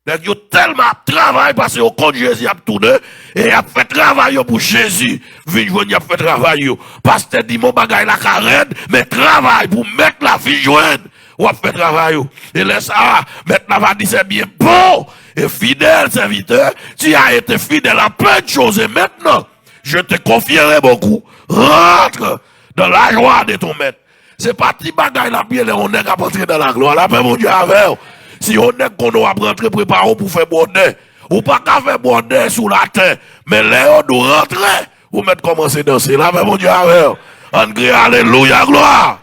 Nèg yo tellement travail parce que au compte Jésus a tourné et a fait travail pour Jésus. Vinn joindre a fait travail yo. Pasteur dit mon bagaille la carène mais travail pour mettre la vie joindre. Ou a fait travail yo. Et laisse ça maintenant va dire c'est bien bon et fidèle serviteur, tu as été fidèle à plein de choses et maintenant je te confierai beaucoup. Rentre dans la joie de ton maître. C'est pas petit bagaille la bien on est qu'à entrer dans la gloire. La paix mon Dieu avec. Si on est qu'on doit rentrer, préparons pour faire bonheur. Ou pas qu'à faire bonheur sous la terre. Mais là, on doit rentrer. Ou mettre commencer à danser. Là, mon Dieu, avec. On crie alléluia, gloire.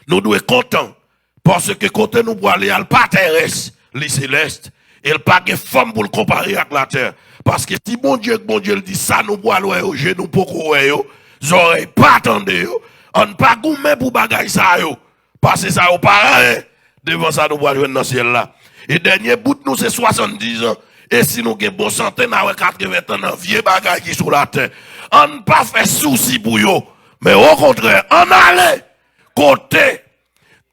Nous devons être contents. Parce que côté nous pour aller à pas terrestre, les célestes. Et le pas de forme pour le comparer avec la terre. Parce que si bon Dieu le dit ça, nous pour aller au genou pour courir, nous oreilles pas attendre, on ne pas gourmet pour bagaille ça, parce que ça au pareil. Devant ça, nous allons jouer dans le ciel là. Et dernier bout de nous, c'est 70 ans. Et si nous avons bon santé, nous avons 80 ans, dans vieux bagaille qui sur la terre. On ne pas fait souci pour eux. Mais au contraire, on allait côté.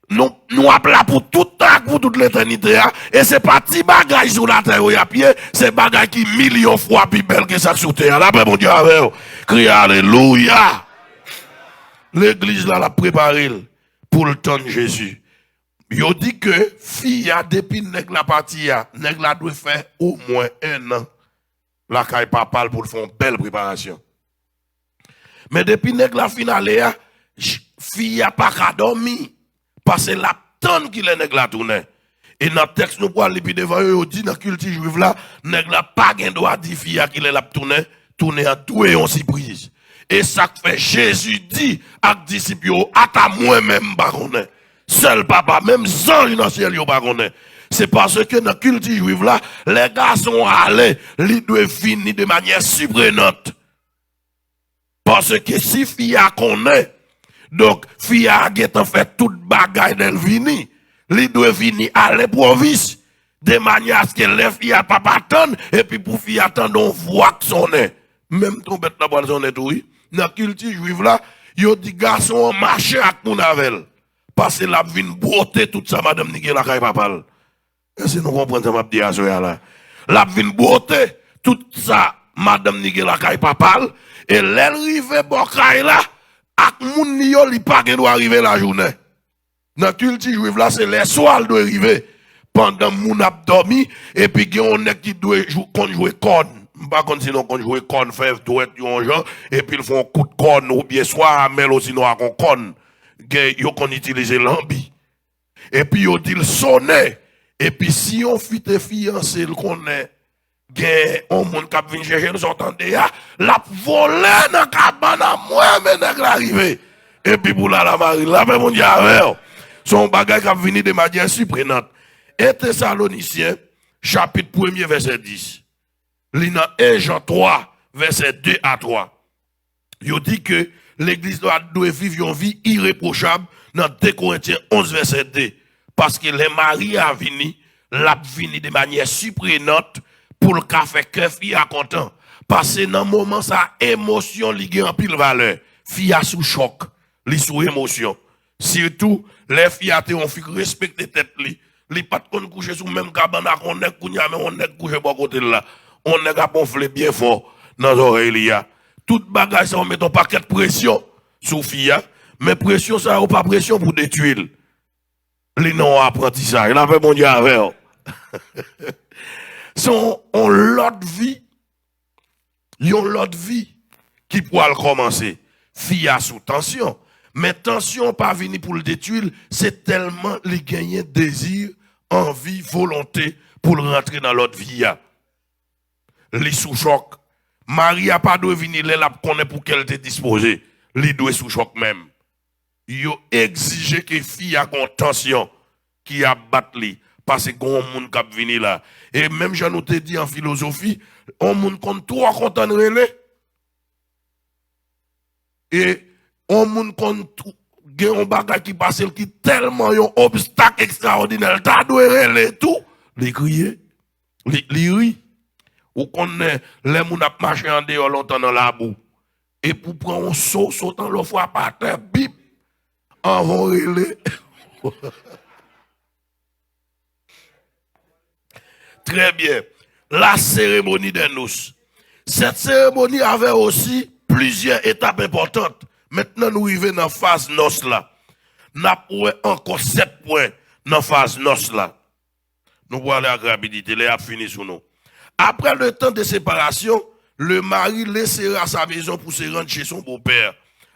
Nous appelons pour tout le temps, pour toute l'éternité. Et c'est pas petit bagaille sur la terre où il y a pied. C'est bagaille qui millions fois plus belle que ça sur terre. Là, mon Dieu, avec vous. Criez alléluia. L'église là, l'a préparé pour le temps de Jésus. Yo dit que fille a depuis nèg la partie nèg la doit faire au moins 1 an la caille papal pour faire une belle préparation. Mais depuis nèg la finale fille a pas qu'à dormir parce que la tonne qu'il est nèg la tourner. Et dans le texte nous pour aller puis devant eux dit dans culture juive là nèg la pas gain droit dire fille qui est la tourner en tout et en surprise. Et ça fait Jésus dit à disciples à ta moi-même pas connaît. Seul papa, même ange dans le ciel, yo pas connaît. C'est parce que dans la culture juive là, les garçons allaient, ils doivent finir de manière surprenante. Parce que si fille a connaît, donc fille a fait toute bagaille d'elle vini, ils doivent venir à l'improviste. De manière à ce que les filles a pas attendre, et puis pour fille attendre, on voit que son est. Même ton bête la boîte son est oui. Dans la culture juive là, yo dit garçon marcher avec mon avel. Parce que la vine beauté toute ça, madame Nike la caille papal. Est-ce que nous comprenons ça, m'a dit à ce là? La vine beauté toute ça, madame Nike la caille papal. Et l'arrivée bokaille là, ak moun ni yo li pa gen doit arriver la journée. Dans culture juive là, c'est les soirs doit arriver. Pendant moun ap dormi, et puis gen on qui doit jouer corne. Pas comme sinon qu'on joue corne, fève, douette, yon genre, et puis ils font un coup de corne, ou bien soit amel ou sinon à corne. Yo qu'on utilise l'ambi. Et puis yo dit le sonner. Et puis si on fit te fiancé le connaît, gen on moun k'ap vinn chercher nous entendez la volé dans cabane à moi mais nèg l'arrivé. Et puis pour la mari, la même mon Dieu avec. Son bagage k'ap vini de manière surprenante. Et Thessaloniciens chapitre 1er verset 10. Li dans 1 Jean 3 verset 2 à 3. Yo dit que l'église doit vivre une vie irréprochable dans 2 Corinthiens 11 verset 2. Parce que les maris a vini, l'a vini de manière surprenante pour le café que fille a content. Parce que dans le moment ça émotion li en pile valeur. Fille a sous choc, li sous émotion. Surtout les filles a ont fait respecter tête li. Li pas de coucher sous même cabane on est kounya mais on est couché bon côté là. On est à gonfler bien fort dans les oreilles là. Toute bagage ça on met un paquet de pression sous fille, mais pression ça ou pas pression pour détruire. Les non apprentissage, là fait mon Dieu avec. Son on l'autre vie. Yon l'autre vie qui pourra commencer. Fille a sous tension, mais tension pas venir pour le détruire, c'est tellement les gagner désir, envie, volonté pour le rentrer dans l'autre vie. Les sous choc. Marie a pas de venir là connaît pour qu'elle te disposée. Les doit sous choc même. Yo exige que fille a une tension qui a battu parce que gon monde k'ap venir là. Et même j'en te dit en philosophie, on monde compte 3 content relais. Et on moun kon gen un bagage qui passe qui tellement un obstacle extraordinaire. T'as doué rele tout. Les crier. Les ri. Ou connaît les moun ap marché en dehors longtemps dans la boue. Et pour prendre un saut, sautant le fois par terre, bip, en vont rele. Très bien. La cérémonie des noces. Cette cérémonie avait aussi plusieurs étapes importantes. Maintenant, nous arrivons dans la phase noce là. Nous avons encore 7 points dans la phase noce là. Nous allons aller à la rapidité, les a fini sur nous. Après le temps de séparation, le mari laissera sa maison pour se rendre chez son beau-père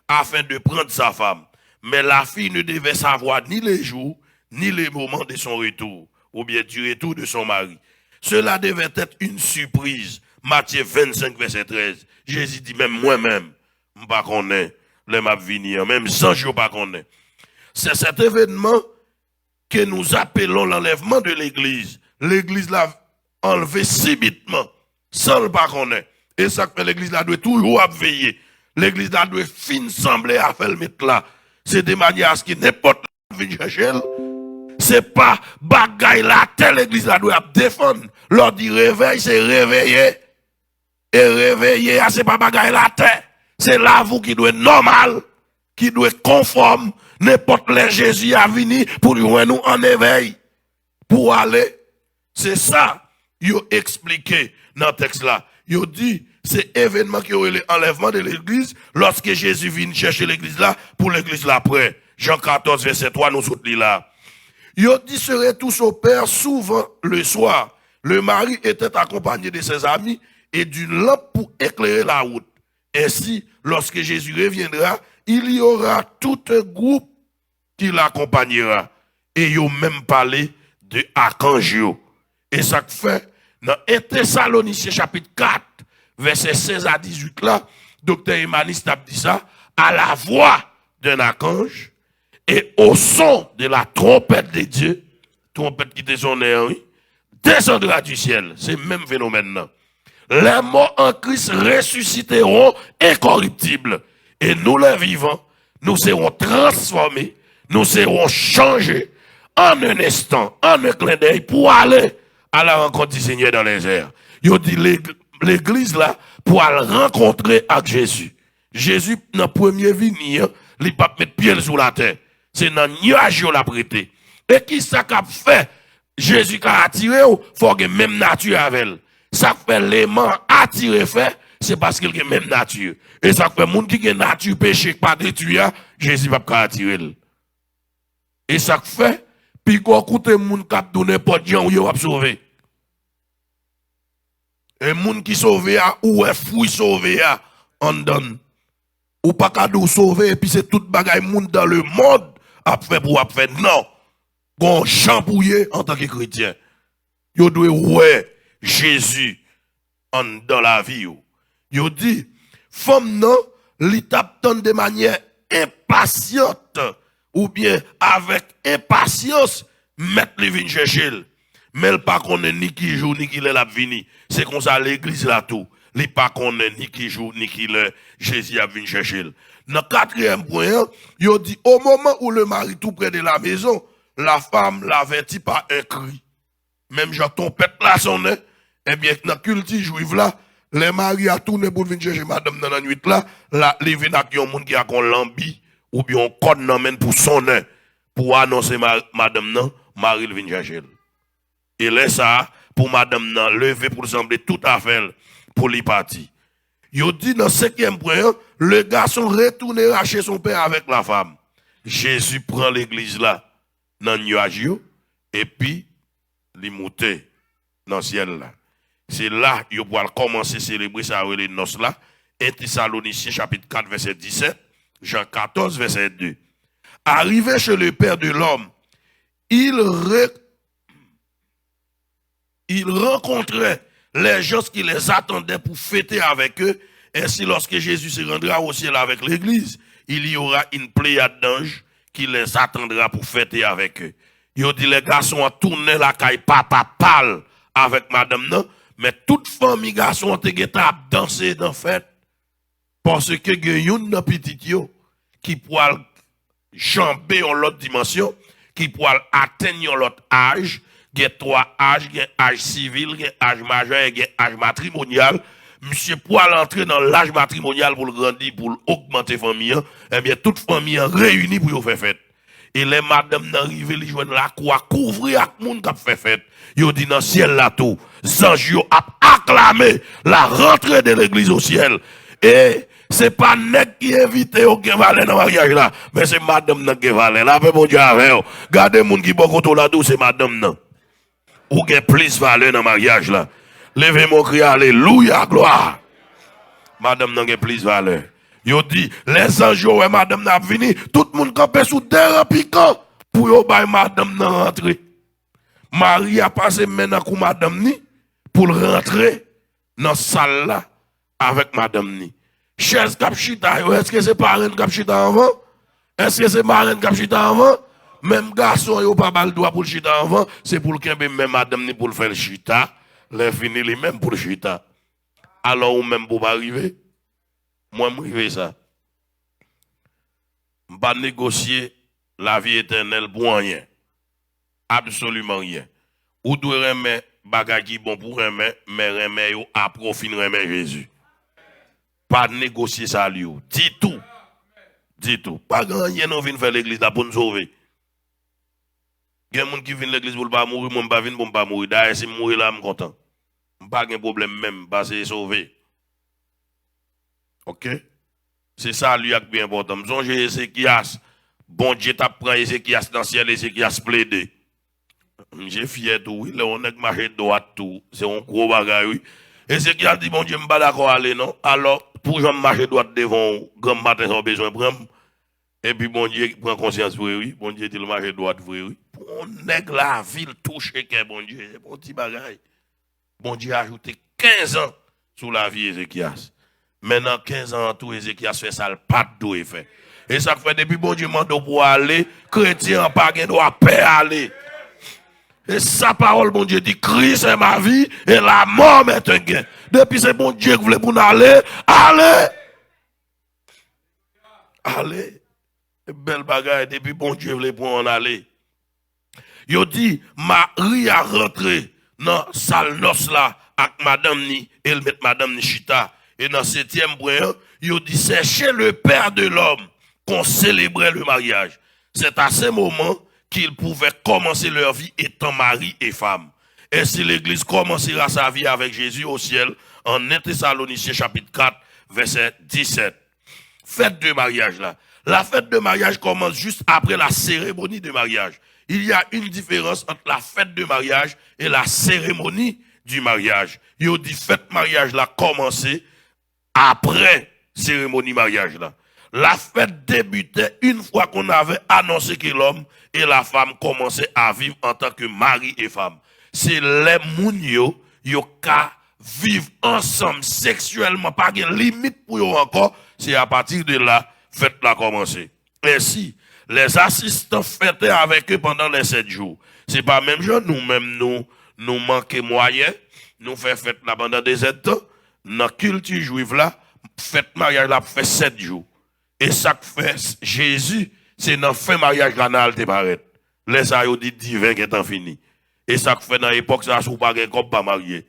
afin de prendre sa femme. Mais la fille ne devait savoir ni les jours, ni les moments de son retour, ou bien du retour de son mari. Cela devait être une surprise. Matthieu 25, verset 13. Jésus dit, même moi-même, je ne connais pas les m'a venir, même sans je ne connais pas. C'est cet événement que nous appelons l'enlèvement de l'église. L'église l'a enlevé subitement, sans le pas connaître. Et ça fait l'église là doit toujours veiller. L'église là doit fin sembler à faire le mettre là. C'est de manière à ce que n'importe qui vienne chercher. C'est pas bagaille là, telle église là doit défendre. L'on dit réveil, c'est réveiller. Et réveiller, c'est pas bagaille là, c'est là vous qui doit être normal, qui doit être conforme. N'importe les Jésus a venu pour nous en éveil. Pour aller. C'est ça, yo expliqué dans le texte là. Yo dit, c'est événement qui aurait l'enlèvement de l'église lorsque Jésus vient chercher l'église là pour l'église là après. Jean 14, verset 3, nous autres là. Yo dit, serait tous au Père souvent le soir. Le mari était accompagné de ses amis et d'une lampe pour éclairer la route. Ainsi, lorsque Jésus reviendra, il y aura tout un groupe qui l'accompagnera. Et yo même parlé de Archangio. Et ça fait, dans 1 Thessaloniciens chapitre 4, verset 16 à 18 là, docteur Emmanuel a dit ça, à la voix d'un archange et au son de la trompette de Dieu, trompette qui désonnait, oui, descendra du ciel. C'est le même phénomène là. Les morts en Christ ressusciteront incorruptibles. Et nous les vivants, nous serons transformés, nous serons changés en un instant, en un clin d'œil pour aller à la rencontre du Seigneur dans les airs. Il dit l'église là pour aller rencontrer avec Jésus. Jésus, dans le premier venir, il ne pas mettre pied sur la terre. C'est dans le nuage qu'il l'a prêté. Et qui ça qu'a fait? Jésus qui a attiré, il faut que même nature avec elle. Ça fait l'aimant attiré fait, c'est parce qu'il a même nature. Et ça fait moun qui a nature péché pas détruire, Jésus va pas attirer. Et ça fait puis qu'on coûte moun qui donne pas de gens où il va sauver. Et moun qui sauvé ou est fou sauvé on donne. Ou pas cadeau sauver et puis c'est toute bagaille moun dans le monde a fait pour a fait non. Gon champouillé en tant que chrétien. Yo doit ouais Jésus dans la vie. Yo dit, femme non, li t'attend de manière impatiente, ou bien avec impatience, mettre les vins chercher. Mais elle pas connaît ni qui joue, ni qui l'a vini. C'est comme ça l'église là tout. Li pas connaît ni qui joue, ni qui le Jésus a venu chercher. Dans le 4e point, yo dit, au moment où le mari tout près de la maison, la femme l'avertit par un cri. Même Jean trompette là sonne, eh bien, dans le culte juif là, les maris a tourné pour venir chercher madame dans la nuit là, les viennent avec un monde qui a un lambi, ou bien un code n'amène pour sonner, pour annoncer madame non, Marie vient chercher. Et là, ça, pour madame non, lever pour sembler tout à fait, pour les parties. Il dit dans le 5e point, le garçon retournera chez son père avec la femme. Jésus prend l'église là, dans le nuage, et puis, il monte dans le ciel là. C'est là qu'il va commencer à célébrer ça les noces là. 1 Thessaloniciens chapitre 4 verset 17, Jean 14 verset 2. Arrivé chez le Père de l'homme, il rencontrait les gens qui les attendaient pour fêter avec eux. Ainsi, lorsque Jésus se rendra au ciel avec l'église, il y aura une pléiade d'anges qui les attendra pour fêter avec eux. Il dit les garçons ont tourné la caille papa parle avec madame non, mais toute famille garçon ont été danser dans fête Parce que il y a une petite yo qui pourra jamber en l'autre dimension, qui pourra atteindre l'autre âge. Il y a 3 âges, il y a âge civil, il y a âge majeur, il y a âge matrimonial. Monsieur pourra entrer dans l'âge matrimonial pour le grandir, pour augmenter la famille. Eh bien, toute famille réunie pour faire fête. Et les madames n'arrivent, ils joignent la croix, couvrir avec monde qui fait fête. Ils dit dans le ciel là tout. Zange a acclamé la rentrée de l'église au ciel. Et c'est pas nèg qui invite au Guévalé dans le mariage là, mais c'est madame dans Guévalé. Là, mon Dieu, avec vous. Gardez moun qui bon côté là, c'est madame nan. Ou gen plus valeur dans le mariage là. Levez mon cri, alléluia, gloire. Madame nan gen plus valeur. Yo dit, les anges, ouais, madame n'a venu, tout le monde campé sous terre piquant pour yo bay madame nan rentrer. Marie a passé maintenant pour madame ni pour rentrer dans la salle là avec madame ni. Chaise capchita, est-ce que c'est parrain capchita avant? Est-ce que c'est marraine capchita avant? Même garçon yo pas mal droit pour le chita avant, c'est pour le kembe même madame ni pour le faire le chita, les fini les même pour le chita. Alors ou même pour pas arriver. Moi m'arriver ça. M'pas négocier la vie éternelle pour rien. Absolument rien. Ou doit remettre bagay qui bon pour remettre, mais remettre yo à profit remettre Jésus. Pas négocier ça lui. Dis tout. Dis tout. Pas grand rien on vient faire l'église là pour nous sauver. Il y a des gens qui viennent l'église pour ne pas mourir, moi je ne viens pas mourir. D'ailleurs, si je mourir là, je suis content. Je n'ai pas de problème même, parce que c'est sauvé. Ok? C'est ça lui qui est bien important. Je songe Ézéchias. Bon Dieu t'a pris Ézéchias dans le ciel, Ézéchias plaidé. J'ai fier tout, oui. Là, on est marché droit tout. C'est un gros bagage, oui. Ézéchias dit, bon Dieu, je ne suis pas d'accord aller, non? Alors, pour je marcher droit devant, grand matin, j'ai besoin de prendre. Et puis, bon Dieu prend conscience, oui. Bon Dieu dit le marché droit, oui. On nègre la ville touché que bon Dieu, c'est bon petit bagage. Bon Dieu a ajouté 15 ans sous la vie Ézéchias. Maintenant, 15 ans, tout Ézéchias fait ça, le pas de fait. Et ça fait depuis bon Dieu mande pour aller, chrétien pas gain doit paix aller. Et sa parole, bon Dieu dit, Christ est ma vie et la mort m'est un gain. Depuis c'est bon Dieu qui voulait pour nous aller, allez. Belle bagaille, depuis bon Dieu voulait pour en aller. Yo dit, Marie a rentré dans la salle noce là, avec madame ni, elle met madame ni chita. Et dans le 7e point, yo dit, c'est chez le Père de l'homme qu'on célébrait le mariage. C'est à ce moment qu'ils pouvaient commencer leur vie étant mari et femme. Et si l'Église commencera sa vie avec Jésus au ciel, en 1 Thessaloniciens chapitre 4, verset 17. Fête de mariage là. La fête de mariage commence juste après la cérémonie de mariage. Il y a une différence entre la fête de mariage et la cérémonie du mariage. Il dit fête mariage là commencé après cérémonie mariage là. La fête débutait une fois qu'on avait annoncé que l'homme et la femme commençaient à vivre en tant que mari et femme. C'est les moun yo ka vivre ensemble sexuellement, pas de limite pour eux encore, c'est à partir de là fête la commencer. Ainsi, les assistants fêtaient avec eux pendant les 7 jours. C'est pas même genre nous-mêmes nous manquons moyens, nous faisons fête là pendant des 7 ans. Dans la culture juive là, fête mariage là fait 7 jours. Et ça que fait Jésus, c'est dans fin mariage là n'a te paraître. Les ayo dit divin qui est fini. Et ça que fait dans l'époque ça sou pas gen corps pas marié.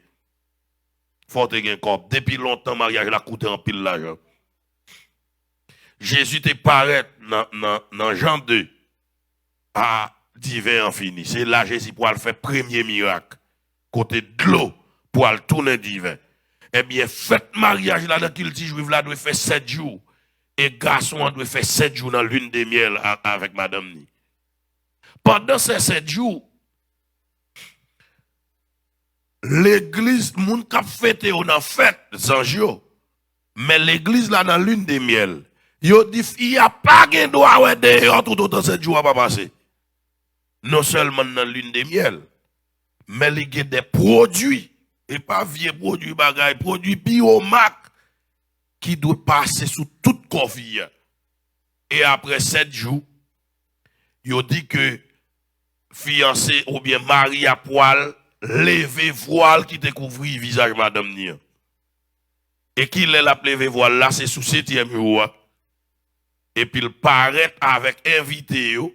Faut te gen corps. Depuis longtemps mariage là coûte en pile l'argent. Jésus te paraît dans Jean 2 à divin infini. C'est là Jésus pour le faire premier miracle. Côté de l'eau pour le tourner divin. Eh bien, fête mariage là dans la culture juive là doit faire 7 jours. Et garçon doit faire 7 jours dans lune des miel avec madame ni. Pendant ces 7 jours, l'église, moun kap fête ou nan fête, zanjio. Mais l'église là dans lune des miel. Yo dit, il n'y a pas de droit ouais dehors tout autant 7 jours à pas passer. Non seulement dans lune des miel, mais il y a des produits, et pas vieux produits bagaille, produits biomac, qui doivent passer sous toute confie. Et après 7 jours, yo dit que fiancé ou bien mari à poil, lever voile qui découvrit visage madame Nia. Et qu'il est la levé voile là, c'est sous 7e jour. Et puis il paraît avec invité yo.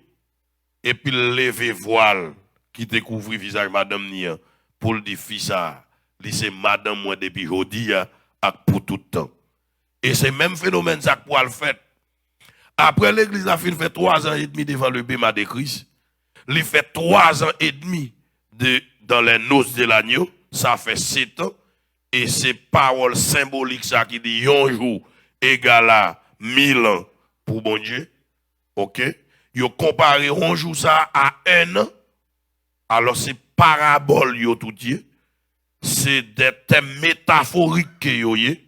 Et puis il lève voile qui découvre le visage madame Nia pour le dire fils ça, c'est madame moi depuis jodi pour tout le temps. Et c'est même phénomène ça pour le fait. Après l'église a fait 3 ans et demi devant le bêma de Christ. Il fait 3 ans et demi dans les noces de l'agneau, ça fait 7 ans. Et c'est parole symbolique ça qui dit un jour égal à 1000 ans pour bon Dieu. OK? Yo comparé un jour ça à 1 an. Alors c'est parabole yo tout Dieu. C'est des thèmes métaphoriques que yo yé.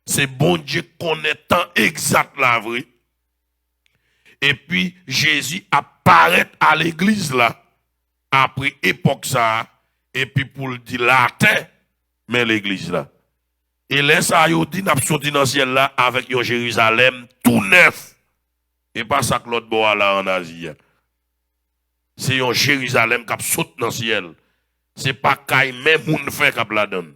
C'est bon Dieu connaît temps exact la vraie. Et puis Jésus apparaît à l'église là après époque ça et puis pour le dire la terre mais l'église là. Et là ça yo dit n'a sorti dans ciel là avec un Jérusalem tout neuf. Et pas ça que l'autre bois là en Asie. C'est un Jérusalem qui saute dans le ciel. C'est pas caille même moun fait qui la donne.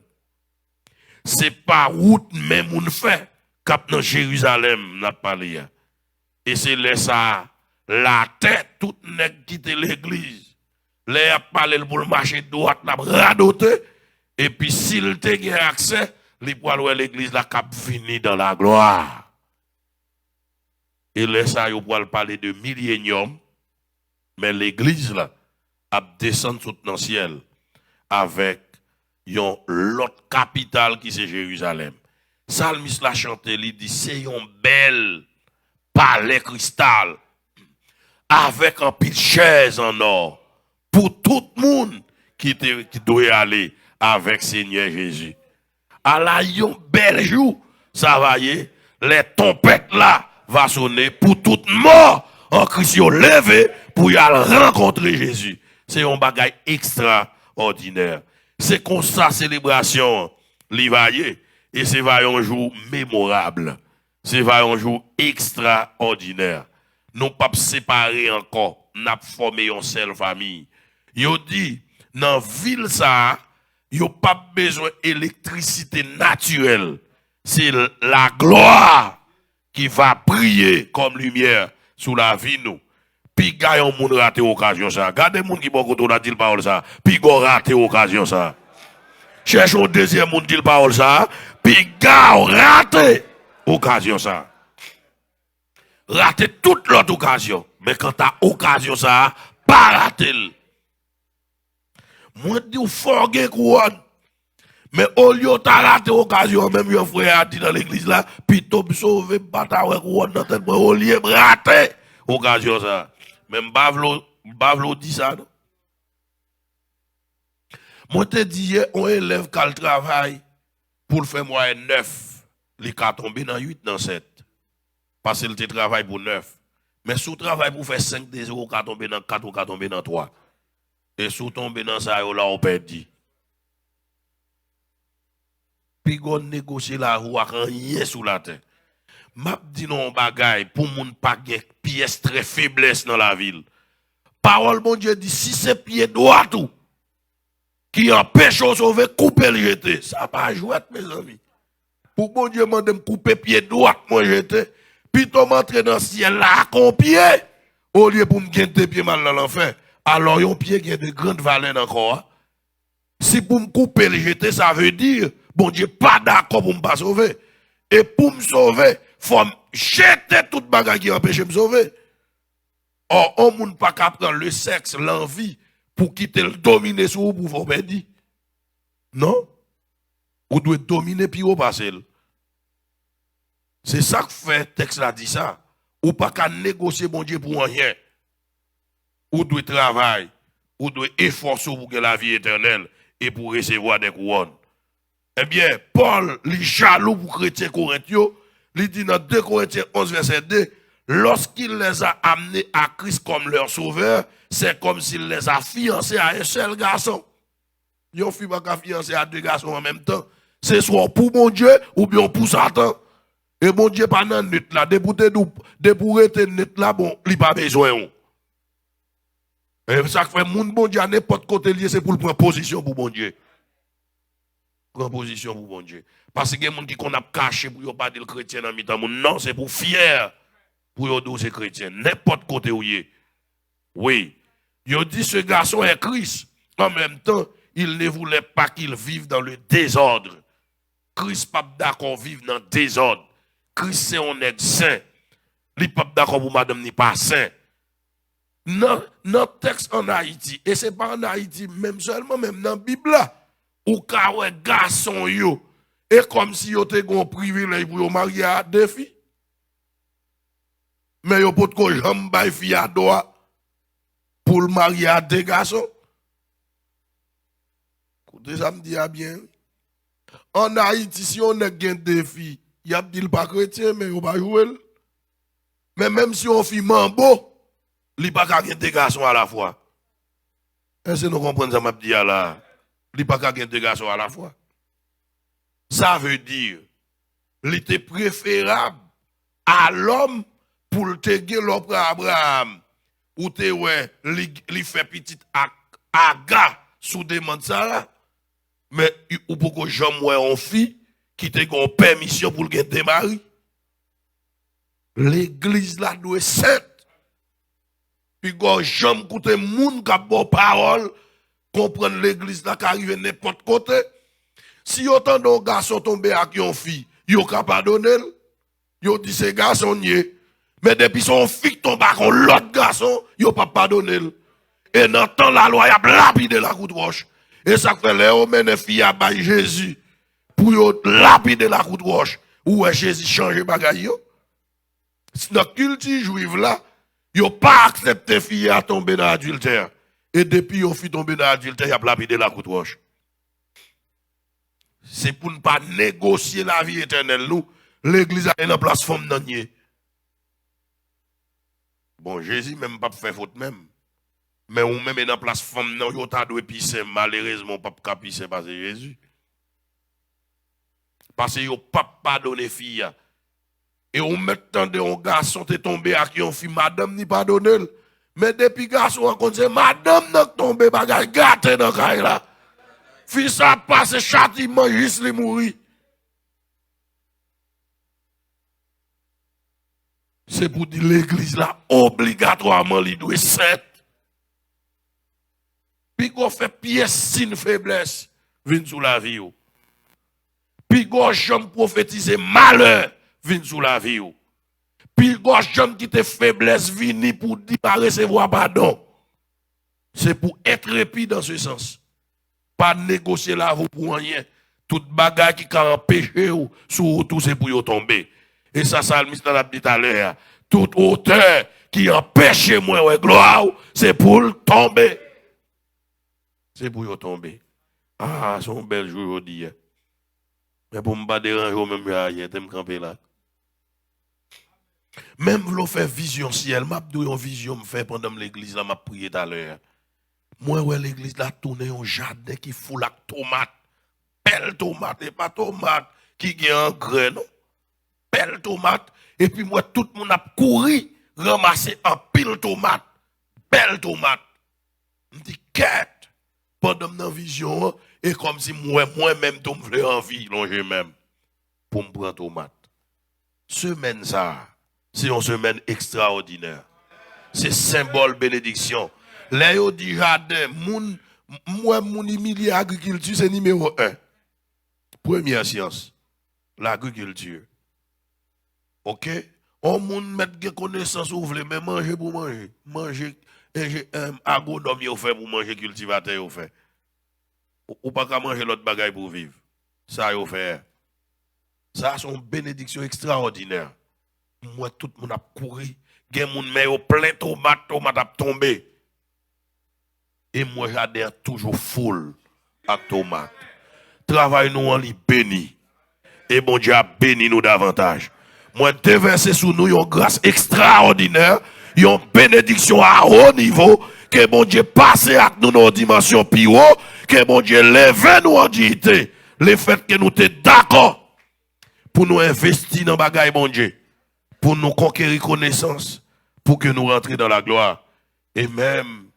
C'est pas route même moun fait qui dans Jérusalem n'a parlé. Et c'est là ça la tête toute nèg quitter l'église. Là a parlé pour le marcher droite n'a radoté et puis s'il te gain accès, li pour l'église la cap fini dans la gloire. Et là ça yo pour parler de millénium. Mais l'église là a descendu tout dans le ciel avec l'autre capitale qui c'est Jérusalem. Salmis l'a chanté, il dit c'est un bel palais cristal avec un pile chaise en or pour tout le monde qui doit aller avec Seigneur Jésus. À la un bel jour, ça va y est, les trompettes là va sonner pour toute mort en Christ levé pour y aller rencontrer Jésus. C'est un bagage extraordinaire. C'est comme ça célébration l'Ivaillé et c'est un jour mémorable. C'est un jour extraordinaire. Nous pas séparer encore, n'a formé une seule famille. Yo dit dans ville ça, yo pas besoin d'électricité naturelle. C'est la gloire qui va briller comme lumière sous la vie nous. Puis gagne moun raté occasion ça. Gardez moun qui bon côté on a dit parole ça. Puis go raté occasion ça. Cherche un deuxième moun dit parole ça. Puis gagne raté occasion ça. Raté toute l'autre occasion. Mais quand t'as occasion ça, pas rater. Moi dis ou forget couronne. Mais au lieu t'as raté occasion même yon frère a dit dans l'église là, puis tombe sauvé bataille couronne dans tête au lieu raté occasion ça. Même Bavlo dit ça non. Moi te dis on élève qui travail pour faire moyenne 9, il ka tomber dans 8 dans 7. Parce qu'il te travaille pour 9. Mais sous travail pour faire 5 des 0 ka tomber dans 4 ou ka tomber dans 3. Et sous tomber dans ça là on perdit. Puis on négocier la roue rien sous la terre. M'a dit non bagay pour moun pa gen pièce très faiblesse dans la ville. Parole bon Dieu dit si c'est pied droit tout qui empêche au sauver couper le jeter. Ça pas jouer mes amis. Pour bon Dieu mande me couper pied droit moi jeter. Puis toi m'entrer dans le ciel là con pied au lieu pour me gagner pied mal dans l'enfer. Alors yon pied qui a de grande valeur encore. Si pour me couper le jeter ça veut dire bon Dieu pas d'accord pour me pas sauver. Et pour me sauver, faut jeter toute bagarre qui empêche de me sauver. Or, on ne peut pas prendre le sexe, l'envie, pour quitter le dominer sur vous pour vous perdre. Non? Vous devez dominer puis vous passer. C'est ça que fait le texte là dit ça. Ou pas qu'à négocier bon Dieu pour rien. Ou doit travailler, ou doit efforcer pour que la vie éternelle et pour recevoir des couronnes. Eh bien, Paul, il est jaloux pour les chrétiens corinthiens. Il dit dans 2 Corinthiens 11, verset 2, lorsqu'il les a amenés à Christ comme leur sauveur, c'est comme s'il les a fiancés à un seul garçon. Ils ont fait pas fiancés à 2 garçons en même temps. C'est soit pour mon Dieu ou bien pour Satan. Et mon Dieu pas dans net là, de pour être net là, bon, il pas besoin. Et ça fait moun bon Dieu à n'importe côté lié, c'est pour prendre position pour mon Dieu. Prends position pour bon Dieu. Parce que les gens qui qu'on a caché pour ne pas dire chrétien dans mi-temps, non, c'est pour fier pour dire c'est chrétien. N'importe côté où il est. Oui. Il dit ce garçon est Christ. En même temps, il ne voulait pas qu'il vive dans le désordre. Christ pas d'accord vivre dans le désordre. Christ c'est un être saint. Il n'est pas d'accord pour madame n'est pas saint. Notre texte en Haïti, et ce n'est pas en Haïti, même seulement, même dans la Bible, où un garçon yo, et comme si yo te gon privilège pour yo marier à deux filles. Mais yo peut ko jambe bay fille à droit pour le marier à deux garçons. Écoutez, ça me dit bien. En Haïti, si on a deux filles, il y a dit pas chrétien, mais on va jouer. Mais même si on fait mambo, il n'y a pas qu'à deux garçons à la fois. Est-ce que nous comprenons ça, m'a dit là? Il n'y a pas qu'à deux garçons à la fois. Ça veut dire, il était préférable à l'homme pour te guérir l'opre Abraham. Ou te ouais, il fait petit aga sous demande ça là. Mais ou pourquoi j'aime ouais on fille qui te gon permission pour le démarrer. L'église là doit sainte. Puis quand j'aime écouter moun qui a bon parole, comprendre l'église là qui arrive n'importe côté. Si autant de garçons tombés avec une fille, yo ka pardonner. Yo dit c'est garçon nié. Mais depuis son fille tombe avec l'autre garçon, yo pas pardonner. Et dans le temps la loi y a lapidé la coupe roche. Et ça fait les hommes et les filles à bailler Jésus pour yo lapider la coupe roche. Où est Jésus changer bagaille yo? Dans la culture juive là, yo pas accepté fille à tomber dans l'adultère. Et depuis yo fille tomber dans l'adultère, y a lapidé la coupe roche. C'est pour ne pas négocier la vie éternelle. Nous, l'église a une place femme dans nier. Bon, Jésus même pas fait faute même. Mais ou même dans place femme non, yo ta doit pisser malheureusement pas pisser parce que Jésus. Parce que yo pas pardonner fille. Et on mettant de un garçon te tombé à qui on fille madame ni pardonner. Mais depuis garçon on c'est madame n'a tombé bagage gâté dans caille là. Fils ça passe châtiment juste les mourir. C'est pour dire l'église là obligatoirement il doit sainte. Puis qu'on fait pièce sin faiblesse vient sous la vie. Puis qu'on jamais prophétiser malheur vient sous la vie. Puis qu'on jamais quitter faiblesse vini pour dire pas recevoir pardon. C'est pour être répit dans ce sens. Pas négocier la vie pour rien. Toute bagarre qui a empêché ou sur tout c'est pour y tomber. Et ça, le ministre l'a dit à l'heure. Toute hauteur qui empêche moi, ouais, gloire, c'est pour tomber. C'est pour y tomber. Ah, c'est un bel jour aujourd'hui. Mais pour ne pas déranger, même hier, je me camper là. Même vous faire vision ciel, m'a dit une vision me fait pendant l'église là, m'a prié tout à l'heure. Moi, ouais, l'église là tourne un jardin qui fout la tomate. Belle tomate, et pas tomate qui gagne en grain, non? Belle tomate. Et puis moi, tout le monde a couru, ramasser un pile tomate. Belle tomate. Je dis, quête. Pendant ma vision, et comme si moi-même, je me envie, longer même, pour me prendre tomate. Semaine ça, c'est une semaine extraordinaire. C'est symbole bénédiction. Là, yo dit jardin, moi, mon milieu agriculture, c'est numéro 1. Première science, l'agriculture. Ok? On moun met des connaissances ou vle, mais manger pour manger. Manger, agronome yo fait pour manger, cultivateur yo fait. Ou pas qu'à manger l'autre bagaille pour vivre. Ça yo fait. Ça c'est une bénédiction extraordinaire. Moi, tout le monde a couru. Gen moun met yo plein tomate a tombé. Et moi, j'adhère toujours full à tomate. Travail nous en li béni. Et bon Dieu a béni nous davantage. Moi, déverser sur nous une grâce extraordinaire, une bénédiction à haut niveau, que bon Dieu passe à nous dans une dimension plus haut, que bon Dieu lève nous en dignité. Le fait que nous sommes d'accord pour nous investir dans bagaille bon Dieu, pour nous conquérir connaissance, pour que nous rentrions dans la gloire. Et même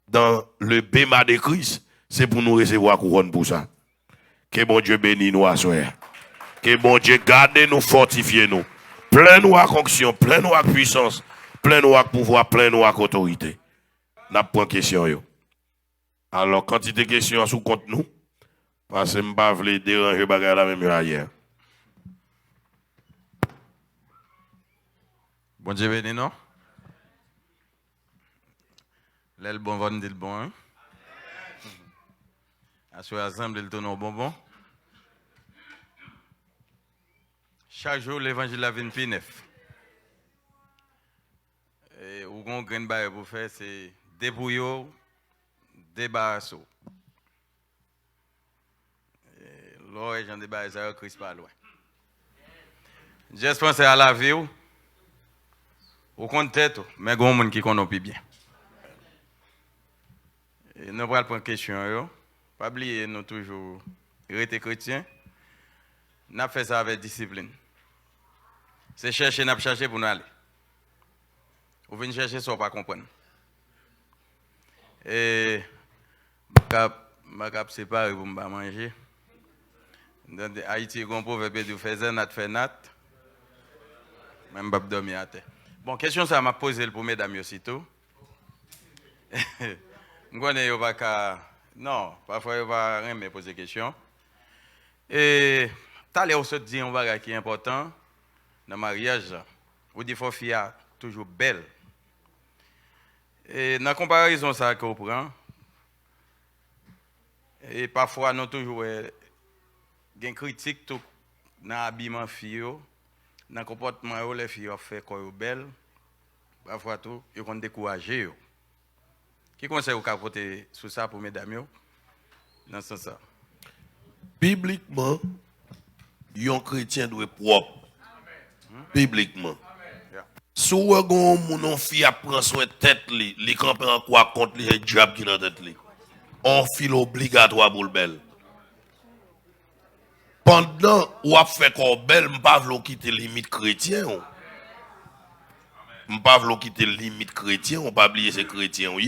dans le bêma de Christ, c'est pour nous recevoir couronne pour ça. Que bon Dieu bénisse nous à soir. Que bon Dieu garde nous, fortifie nous. Plein nous avec onction, plein nous avec puissance, plein nous avec pouvoir, plein nous avec autorité. N'a pas question yo. Alors quantité de questions sous compte nous parce que m'pas vle déranger bagarre la même hier. Bon Dieu béni non. L'aile bon va dit le bon hein. Assoir ensemble le tonneau bonbon. Chaque jour l'évangile la vient plus neuf. Et ou qu'on grain bail pour faire c'est débrouillot, débarrasso. L'or j'en débarrasse ça Christ pas loin. Juste penser à la vie ou compte tête mais gon monde qui connaît plus bien. Et nous allons prendre question yo. Pas oublier nous toujours rester chrétien. N'a fait ça avec discipline. C'est chercher n'a chercher pour nous aller. Ou venir chercher ça pas comprendre. Et ma cap séparé pour me manger. Dans Haïti gon proverbe de faire nat fait nat. Même pas dormir à terre. Bon, question ça m'a posé pour mesdames aussitôt. Je connais pas non, parfois il va rien me poser question. Et t'as l'air se dire un bagage qui est important dans le mariage. Ou dit faut fille toujours belle. Et dans la comparaison ça qu'on prend et parfois nous toujours gain critique tout dans l'habillement fille, dans le comportement les filles fait quoi belle. Parfois tout, ils vont décourager. Qui conseille au capoter sur ça pour mesdames dans ce sens? Bibliquement, un chrétien doit être propre. Bibliquement. Si vous avez un fille à prendre soin de tête, les camper en quoi contre les diables qui dans tête. On file obligatoire pour le bel. Pendant ou a fait qu'on belle, m'pa vlo quitter limite chrétien. M'pa vlo quitter limite chrétien, on pas oublier c'est chrétien ou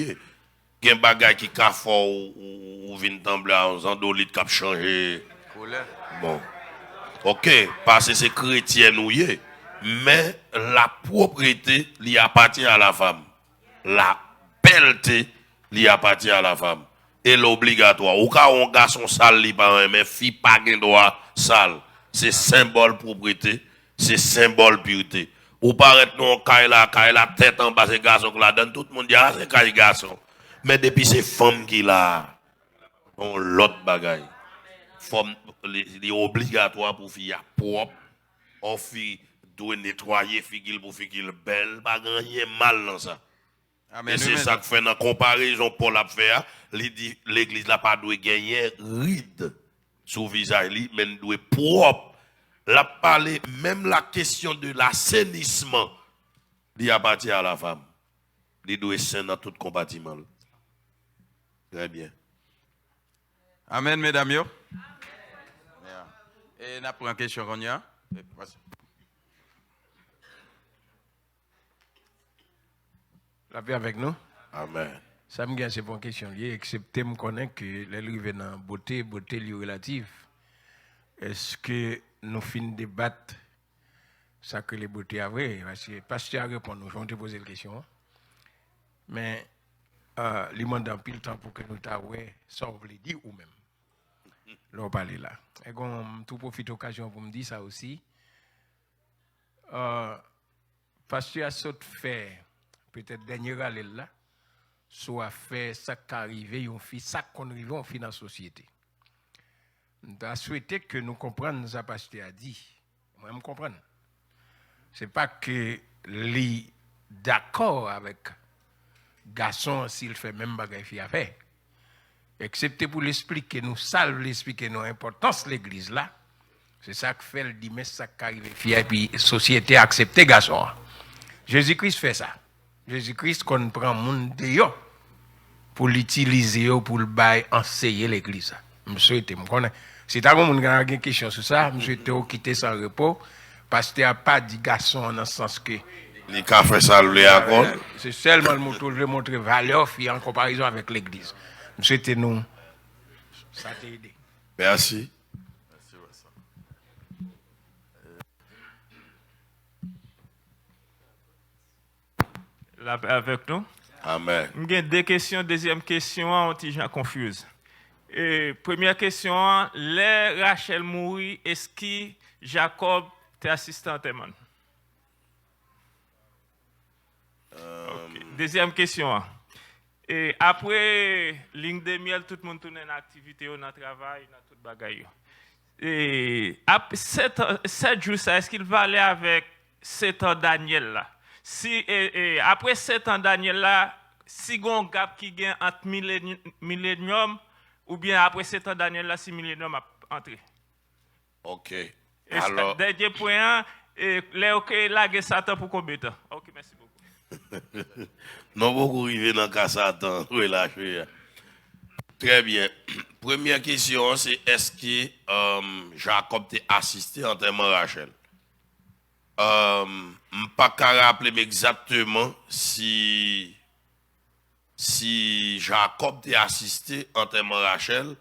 gen bagay qui ka fort ou vinn temble en zandolit k'ap changer. Bon. OK, parce que c'est chrétien ou mais la propriété lui appartient à la femme. La belleté lui appartient à la femme. Et l'obligatoire. Ou ka on garçon sale li pa mais fille pas gen droit sale. C'est symbole propriété, c'est symbole pureté. Ou paraît non kay la tête en bas c'est garçon que la donne tout le monde dit ah c'est kay garçon. Mais depuis c'est femme qui l'a, on l'autre bagaille. Femme, c'est obligatoire pour fille propre. On fille doit nettoyer fille pour fille belle. Pas rien mal dans ça. Amen. Et c'est ça que fait dans comparaison pour la faire. L'église n'a pas doit gagner ride sur le visage, mais doit propre. La parler même la question de l'assainissement, il appartient à la femme. Il doit sain dans tout compartiment. Très bien. Amen, mesdames. Yo. Et nous prenons une question qu'on y a. La paix avec nous. Amen. Ça me gagne, c'est pas une question liée, excepté me connaître que les livres dans beauté liée relative. Est-ce que nous finissons de débattre ça que les beautés à vrai? Parce que pasteur a répondu, nous, je vais te poser la question. Mais il demande un pile temps pour que nous t'avouions ça on veut dire ou même. Là, on parle là. Et comme tout profite d'occasion pour me dire ça aussi. Pasteur a sauté fait peut-être dernier allée là, soit fait ça qui arrive, on fait ça qu'on arrive, on fait dans la société. Nous avons souhaité que nous comprenions ce que pasteur a dit. Moi, je comprends. Ce n'est pas que les d'accord avec garçon s'il fait même bagaille fille à faire. Excepté pour l'expliquer, nous salve l'expliquer nos importance l'église là. C'est ça que fait le dit mais ça qui arrive fille et puis société accepter garçon. Jésus-Christ fait ça. Jésus-Christ qu'on prend monde dehors pour l'utiliser pour le bail enseigner l'église. Je souhaite me connaître. Si tu as une question sur ça, je souhaite quitter sans repos parce que tu n'as pas dit garçon dans le sens que les cafés salés à quoi? C'est seulement le mot de montrer valeur en comparaison avec l'église. Je souhaite nous ça t'aider. Merci. Là, avec nous. Amen. J'ai deux questions. Deuxième question, on est déjà confuse. Et première question, les Rachel mourit, est-ce que Jacob t'est assisté en témoin? Ok. Deuxième question. Et après ligne de miel, tout le monde tourne en activité, dans le travail, dans tout le bagaille. Et après 7 jours, est-ce qu'il va aller avec 7 ans Daniel là? Si, après 7 ans Daniel là, si on gap qui gagne entre millénium, ou bien après 7 ans Daniel là, si millénium a entré. OK. Et Alors, dernier point, les OK, là, Satan pour combien de temps? OK, merci beaucoup. non beaucoup arrivé dans le cas Satan, relâché. Très bien. Première question, c'est est-ce que Jacob t'a assisté en termes de Rachel? Je ne peux pas rappeler exactement si Jacob t'a assisté en termes de Rachel,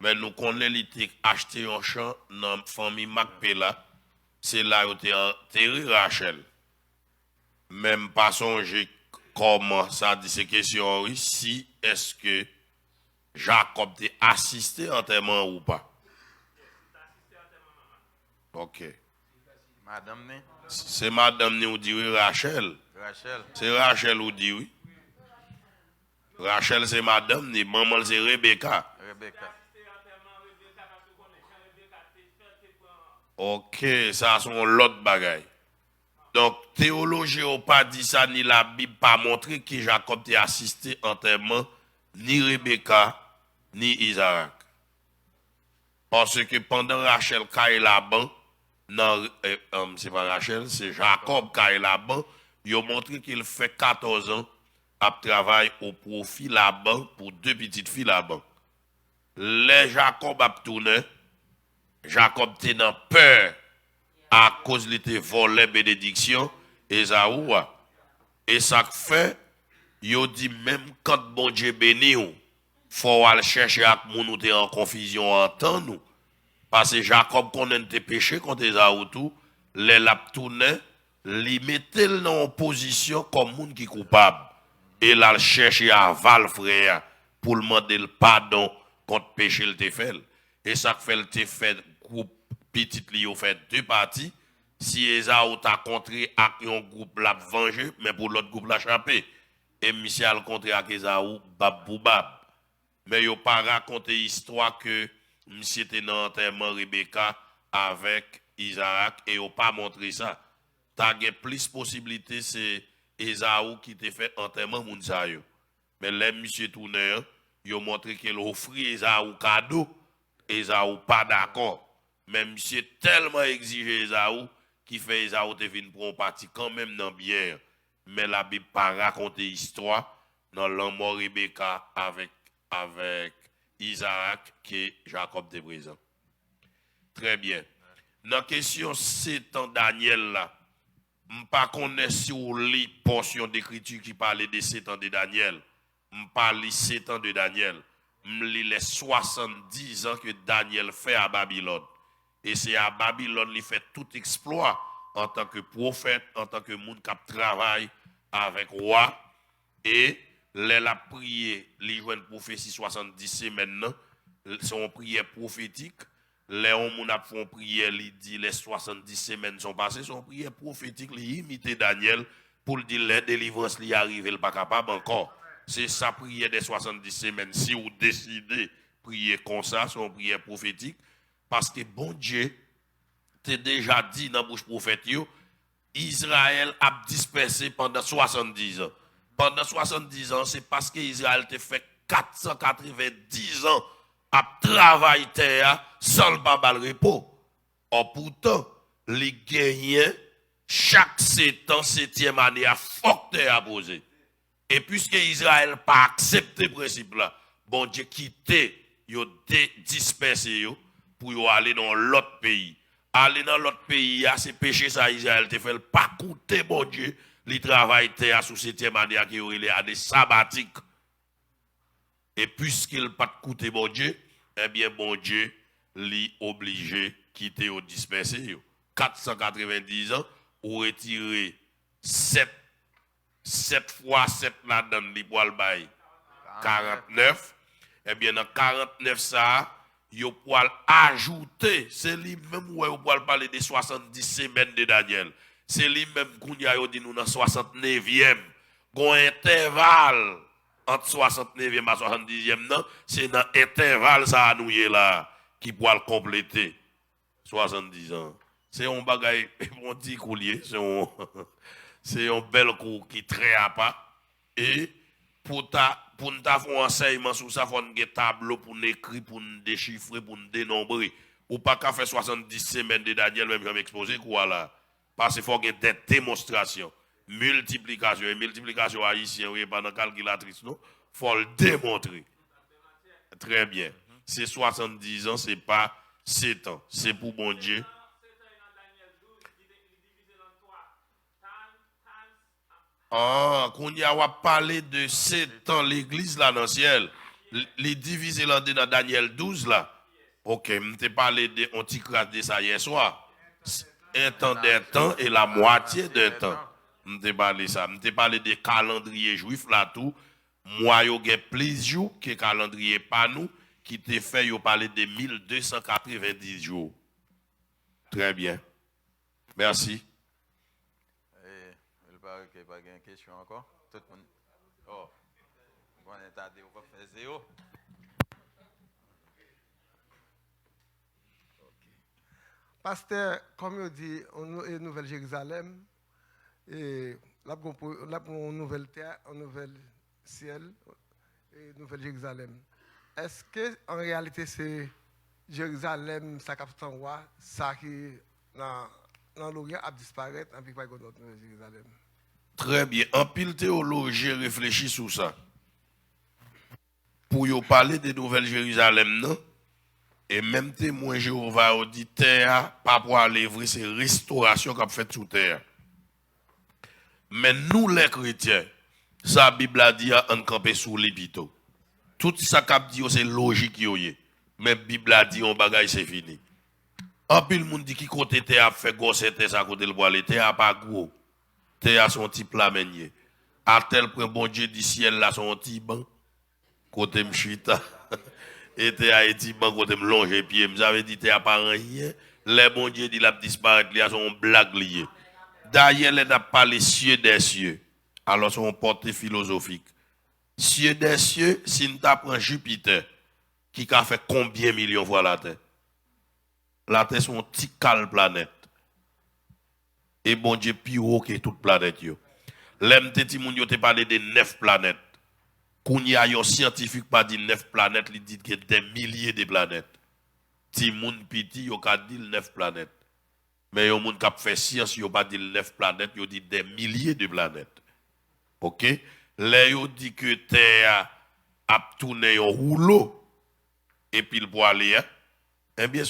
mais nous connaissons qu'il a acheté un champ dans la famille Macpela. C'est là où il a enterré Rachel. Même pas songer comment ça dit ces questions, si est-ce que Jacob t'a assisté enterrement ou pas? Ok. Madame, né? C'est madame ou dit oui, Rachel. Rachel. C'est Rachel ou dit oui. Rachel c'est madame, ni maman c'est Rebecca. Rebecca. Ok, ça sont l'autre bagaille. Donc, théologie n'a pas dit ça, ni la Bible pas montré que Jacob t'a assisté enterrement, ni Rebecca, ni Isaac. Parce que pendant Rachel Kaye Laban, non, c'est pas Rachel, c'est Jacob Kaye Laban, il a montré qu'il fait 14 ans à travailler au profit Laban pour 2 petites filles Laban. Les Jacob a tourné, Jacob était dans peur à cause de l'été volé bénédiction Esaou. Et ça fait, il dit même quand bon Dieu bénit, faut aller chercher à moun ou en confusion en temps nous. Parce que Jacob connaît tes péchés contre Esaou tout, les lap tourné, li mettait dans position comme moun qui coupable. Et là il chercher à val frère pour le demander le pardon contre péché le te fait. Et ça fait le te fait groupe petit li au fait 2 parties. Si Esaou t'a contré avec un groupe l'a venger, mais pour l'autre groupe l'a échappé. Et Michel a contré avec Esaou bab pou bab. Mais yo pas raconté histoire que monsieur était dans l'enterrement Rebecca avec Isaac et yo pas montré ça. T'as plus possibilité c'est Esaou qui t'a fait enterrement Mounsa yo. Mais les monsieur tourné, yo montré qu'il offrit Esaou cadeau. Esaou pas d'accord. Mais monsieur tellement exigé Esaou qui fait Esaou te vin pour un parti quand même dans bière. Mais la Bible pas raconter histoire dans l'amour Rebecca avec Isaac que Jacob te présent. Très bien. Dans la question 7 ans Daniel là, je ne connais pas si vous lisez portion d'écriture qui parle de 7 ans de Daniel. Je parle de 7 ans de Daniel. Je lis les 70 ans que Daniel fait à Babylone. Et c'est à Babylone qu'il fait tout exploit en tant que prophète, en tant que monde qui travaille avec roi. Et les la prière, les joint prophétie 70 maintenant, son prière prophétique. Les hommes a font prière, il dit les 70 semaines sont passées, son prière prophétique, il imite Daniel pour dire les délivrances li arrive, il pas capable encore. C'est sa prière des 70 semaines. Si vous décidez prier comme ça, son prière prophétique, parce que bon Dieu t'a déjà dit dans la bouche prophète, Israël a dispersé pendant 70 ans. Pendant 70 ans, c'est parce que Israël t'a fait 490 ans à travailler terre sans le pas le repos. Or pourtant, les gagnants, chaque 7 ans, 7e année, a fort terre à poser. Et puisque Israël n'a pas accepté le principe là, bon Dieu quitté, il a dispersé pour aller dans l'autre pays. Aller dans l'autre pays, c'est péché ça Israël te fait pas coûter bon Dieu, il travaille terre sous 7e année qui aurait les années sabbatiques. Et puisqu'il n'a pas coûté bon Dieu, eh bien bon Dieu l'y obligé quitter ou disperser 490 ans ou retirer 7 7 fois 7 là-dedans, li pour le bail 49. Eh bien, dans 49, ça, yo pour ajouter, c'est lui-même où yo pour parler des 70 semaines de Daniel. C'est lui-même qu'on y a dit nous dans 69e. Gon intervalle entre 69e à 70e, non, c'est dans intervalle ça nous y est là qui pour le compléter 70 ans. C'est un bagay, on dit coulier, c'est un bel coup qui très à pas. Et pour nous faire un enseignement sur ça, il faut un tableau pour nous écrire, pour nous déchiffrer, pour nous dénombrer. Ou pas qu'à faire 70 semaines de Daniel, même comme exposé, quoi là. Parce qu'il faut avoir des démonstrations. Multiplication. Et multiplication haïtienne, oui, pas dans la calculatrice, non? Il faut le démontrer. Très bien. C'est 70 ans, c'est pas 7 ans. C'est pour bon Dieu. Ah, qu'on y a parlé de 7 ans, l'église là dans le ciel, les divisés là dans Daniel 12 là. Ok, je t'ai parlé de Antichrist de ça hier soir. Un temps d'un temps et la moitié d'un temps. Je t'ai parlé ça. Je t'ai parlé des calendriers juifs là tout. Moi, il y a plus de jours que calendrier pas nous qui te fait yo parler de 1290 jours. Très bien. Merci. Il n'y a pas de question encore. Tout le monde. Oh, bon, attendez, on va faire zéro. Pasteur, comme on dit, Nouvelle-Jérusalem, et là, on nouvelle terre, un nouvel ciel, et Nouvelle-Jérusalem. Est-ce que en réalité c'est Jérusalem, ça capte en roi, ça qui dans l'Orient a disparaître, et puis pas d'autre Nouvelle-Jérusalem? Très bien. En pile théologie réfléchit sur ça. Pour y parler de Nouvelle-Jérusalem, non? Et même témoin Jéhovah a dit terre, pas pour aller vrai, c'est restauration qu'a fait sous terre. Mais nous les chrétiens, sa Bible a dit en camper sous l'épito. Tout ça qu'a dit c'est logique yoye. Mais Bible a dit on bagaille c'est fini. En pile monde dit qui côté terre a fait gosse terre ça côté le bois, terre a pas gros. Terre a son petit plat meunier. À tel point bon Dieu du ciel là son petit banc côté m'chita. Et terre a été banc côté me longer pied. M'avait dit terre a pas rien. Les bon Dieu dit la disparaître, il y a son blague lié. D'ailleurs, elle n'a pas les cieux des cieux. Alors, son portée philosophique. Cieux des cieux, si nous apprenons Jupiter, qui a fait combien de millions de fois la Terre? La Terre, c'est une petite cale planète. Et bon Dieu, plus haut que toute planète. L'MT, si vous avez parlé de 9 planètes. Quand il y a un scientifique pas dit 9 planètes, il dit qu'il y a des milliers de planètes. Si vous avez dit 9 planètes. Mais il y a des gens qui ont fait science, ils n'ont pas dit 9 planètes, ils ont dit des milliers de planètes. Ok? Là, ils ont dit que Terre a tourné un rouleau, et puis le poil aller, eh bien,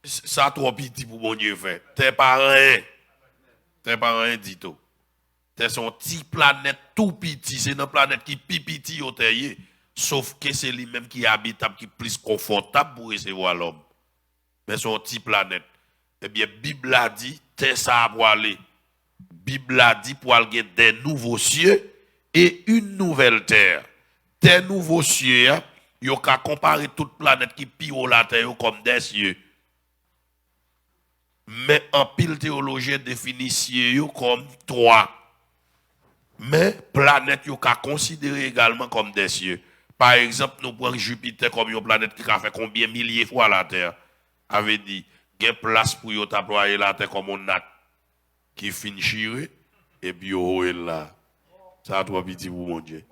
ça trop petit pour mon Dieu faire. Terre pas rien. Terre pas rien dit tout. Terre son petit planète tout petit, c'est une planète qui est petit au terre, sauf que c'est lui-même qui est habitable, qui est plus confortable pour recevoir l'homme. Mais son petit planète. Eh bien, Bible a dit, terre ça pour aller. Bible a dit pour aller des nouveaux cieux et une nouvelle terre. Des nouveaux cieux, il y a comparer toute planète qui pire la terre comme des cieux. Mais en pile théologie définit cieux comme 3. Mais planète il y a considéré également comme des cieux. Par exemple, nous prenons Jupiter comme une planète qui a fait combien milliers de fois la terre. Avait dit il y a place pour y employer la terre comme on a qui finit chiré et puis yo est là. Ça a trop petit pour mon Dieu.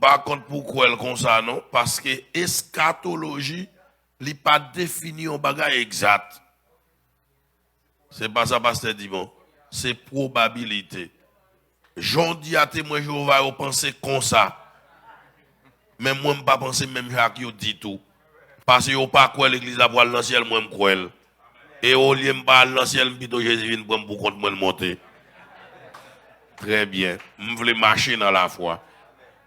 Par contre, pourquoi elle comme ça, non? Parce que eschatologie n'est pas défini en bagage exact. C'est pas ça, pasteur dit bon. C'est probabilité. J'en dis à témoin, je vais penser comme ça. Mais moi, je ne pas penser même Jacques dit tout. Parce que je ne pas quoi l'église la voile dans le ciel, moi, je crois. Et au lieu de pas dans le ciel, je Jésus vient pour contre moi monter. Très bien. Vous voulez marcher dans la foi.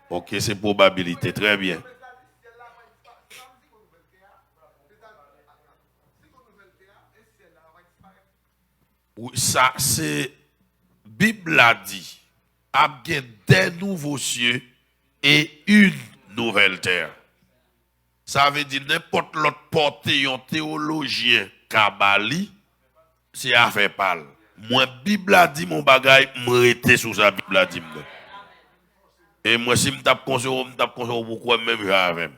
Ok, c'est probabilité. Très bien. Oui, ça, c'est. Bible a dit. Il y a des nouveaux cieux et une nouvelle terre. Ça veut dire n'importe l'autre porté un théologien Kabali, c'est affaire pâle. Moi, Bible a dit mon bagage, moi été sous sa Bible a dit. Et moi, si je tape conseil, pourquoi même avec.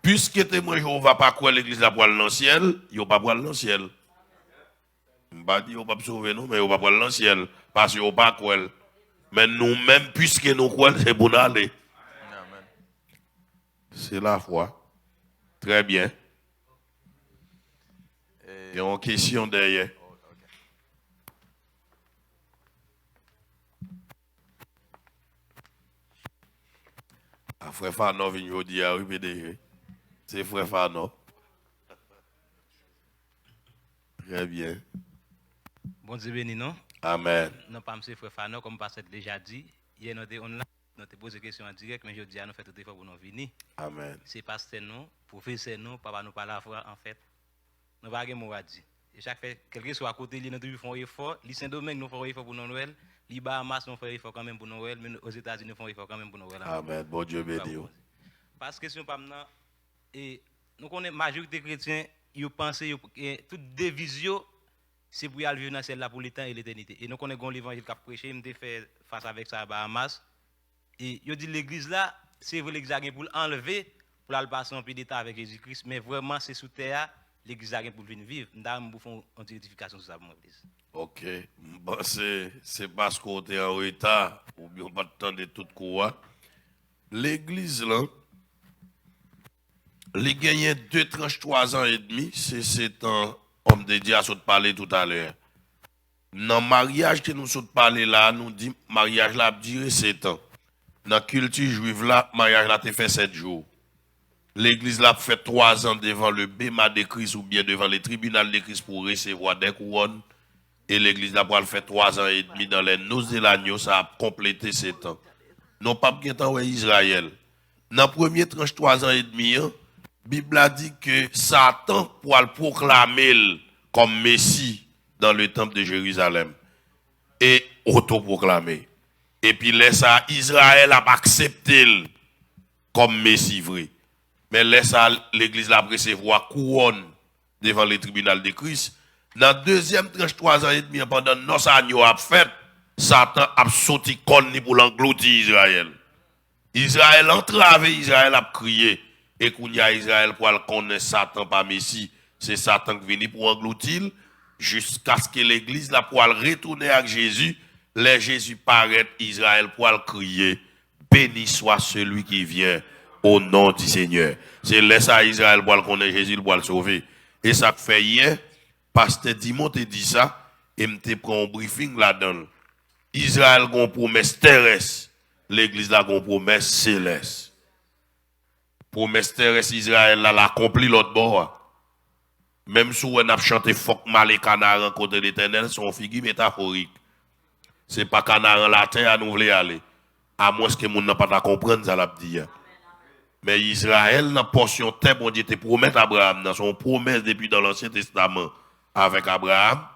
Puisque témoin Jéhovah pas quoi l'église la poil dans le ciel, il pas poil dans le ciel. Je ne pas dire pas sauver nous, mais il pas poil dans le ciel. Parce qu'il pas quoi. Mais nous-mêmes, puisque nous croyons, c'est pour nous aller. C'est la foi. Très bien. Il y a une question derrière. Frère Fano vient vous dire, oui, PDG. C'est frère Fano. Très bien. Bon Dieu béni, non? Amen. Non, pas M. Frère Fano, comme Pasteur déjà dit. Hier, nous avons posé des questions en direct, mais je dis à nous faire tout effort pour nous venir. Amen. C'est Pasteur nous, professeur nous, papa nous parle à la fois, en fait. Nous n'avons pas de mot à dire. Et chaque fois, quelqu'un soit à côté, nous devons faire un effort. Les Saint-Domingue, nous faisons un effort pour Noël. Les Bahamas, nous faisons un effort quand même pour Noël. Mais aux États-Unis, nous faisons un effort quand même pour Noël. Amen. Bon Dieu béni. Parce que si nous parlons, et nous connaissons la majorité chrétiens, ils pensent que toute division, c'est pour y aller vivre dans celle-là pour l'éternité et l'éternité. Et nous connaissons l'évangile qui a prêché, nous avons fait face avec ça à Bahamas. Et ils dit l'église là, c'est vrai l'église pour l'enlever, pour aller passer un peu d'état avec Jésus-Christ, mais vraiment c'est sous terre, l'église pour venir vivre. Nous avons fait une rectification sur ça pour l'église. Ok. Bon, c'est parce qu'on est en retard, ou bien pas de temps de tout quoi. L'église là, les gagnants 2-3 ans et demi, c'est cet ans, homme de Dieu a parlé tout à l'heure. Dans le mariage que nous sommes parlé là, nous dit mariage là a duré 7 ans. Dans la culture juive là, mariage là a fait 7 jours. L'église là a fait 3 ans devant le bema de Christ ou bien devant le tribunal de Christ pour recevoir des couronnes. Et l'église là a fait 3 ans et demi dans les noces de l'agneau, ça a complété 7 ans. Non pas bien temps Israël. Dans le premier tranche 3 ans et demi, la Bible a dit que Satan pour le proclamer comme Messie dans le temple de Jérusalem et autoproclamé. Et puis laisse ça Israël a accepté comme Messie vrai. Mais laisse ça l'église la recevoir couronne devant le tribunal de Christ. Dans le deuxième tranche 3 ans et demi pendant nos agneaux a fait, Satan a sorti conne pour l'engloutir Israël. Israël entravé, Israël a crié. Et qu'on y a Israël pour connaître Satan pas Messie, c'est Satan qui vient pour engloutir jusqu'à ce que l'église la pour retourner avec Jésus. Les Jésus paraît, Israël pour crier, béni soit celui qui vient au nom du Seigneur. C'est laisse à Israël pour connaître Jésus pour le sauver. Et ça fait hier, pasteur Dimon te dit ça, et me te prend un briefing là-dedans. Israël a une promesse terrestre, l'église a une promesse céleste. Promesse terrestre Israël là l'accompli l'autre bord. Même si on a chanté Fok mal et canard en côté de l'Éternel, c'est une figure métaphorique. C'est pas canard en la terre à nous voulons aller. À moins que moun n'a pas comprendre ça l'a dit. Mais Israël dans portion terre bon Dieu te promet à Abraham dans son promesse depuis dans l'Ancien Testament avec Abraham.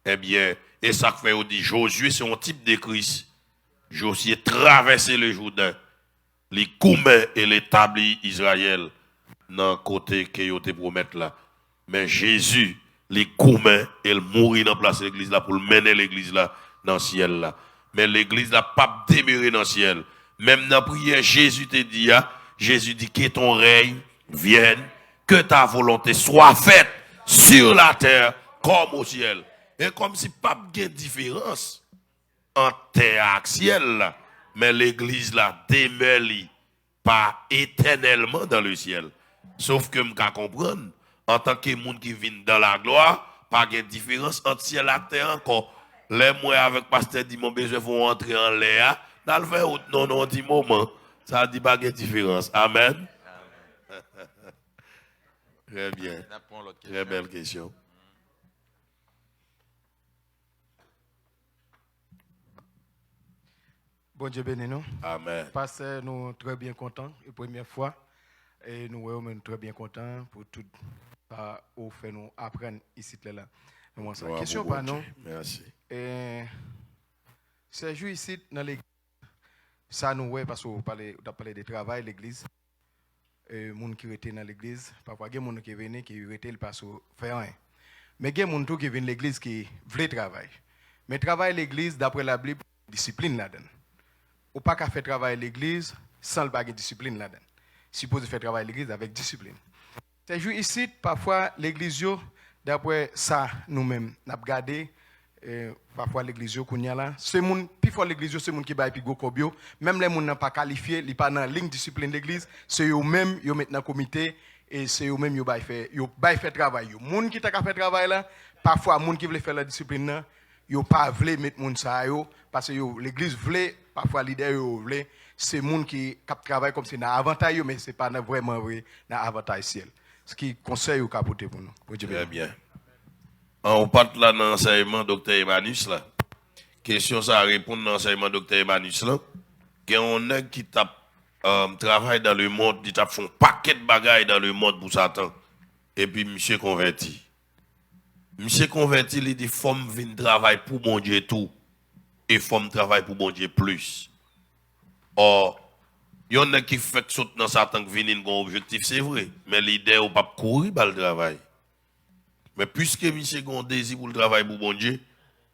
Eh bien, et ça fait on dit Josué c'est un type de Christ. Josué traversé le Jourdain. Les coumer et l'établi Israël dans le côté que yo te promettent là. Mais Jésus, les coumer et le mourir dans place de l'église là pour mener l'église là dans le ciel là. Mais l'église n'a pas demeuré dans le ciel. Même dans la prière, Jésus te dit, Jésus dit que ton règne vienne, que ta volonté soit faite sur la terre comme au ciel. Et comme si pas de différence entre terre et ciel là. Mais l'église là demeure pas éternellement dans le ciel. Sauf que je comprendre, en tant que monde qui vient dans la gloire, pas de différence entre ciel et terre encore. Les mois avec pasteur dit mon besoin vont entrer en l'air, dans le faire non dit moment. Ça dit pas de différence. Amen. Très bien. Très belle question. Bon Dieu béni nous. Amen. Pasteur, nous très bien contents, la première fois. Et nous sommes très bien contents pour tout ça au fait nous apprendre ici là. Question par nous. Merci. C'est juste ici dans l'église. Ça nous ouais parce qu'on a parlé de travail l'église. Les gens qui étaient dans l'église, parfois il y a des gens qui viennent qui étaient parce qu'ils faire rien. Mais il y a des gens qui viennent dans l'église qui veulent travailler. Mais travail l'église d'après la Bible, discipline là-dedans. Ou pas qu'à faire travail l'église sans le bagage discipline là-dedans. Supposé faire travail l'église avec discipline. C'est juste ici parfois l'église d'après ça nous-mêmes n'a regardé parfois l'église qu'on y a là, c'est moun plus fort l'église c'est moun qui bail plus gros kobio, même les moun n'ont pas qualifié, li pas dans ligne discipline l'église, c'est eux même yo mettent dans comité et c'est eux même yo bail fait travail yo. Moun qui t'a fait travail là, parfois moun qui veut faire la discipline là, yo pas veut mettre moun ça yo parce que yo l'église veut parfois leader yo veut, c'est moun qui cap travail comme c'est dans avantage mais c'est pas vraiment vrai dans avantage ciel. Ce qui conseille ou capoter pour nous. Très bien. On part là dans l'enseignement Dr. Emmanuel là. Question ça répond dans l'enseignement Dr. Emmanuel là. Qu'on a qui tape travaille dans le monde, qui tape font paquet de bagailles dans le monde pour Satan. Et puis monsieur converti. Monsieur converti, il dit femme vient travailler pour bon Dieu tout et femme travaille pour bon Dieu plus. Or il y en a qui fait que saute dans Satan qui viennent un objectif, c'est vrai, mais l'idée ou pas courir par le travail. Mais puisque monsieur a un désir pour le travail pour bon Dieu,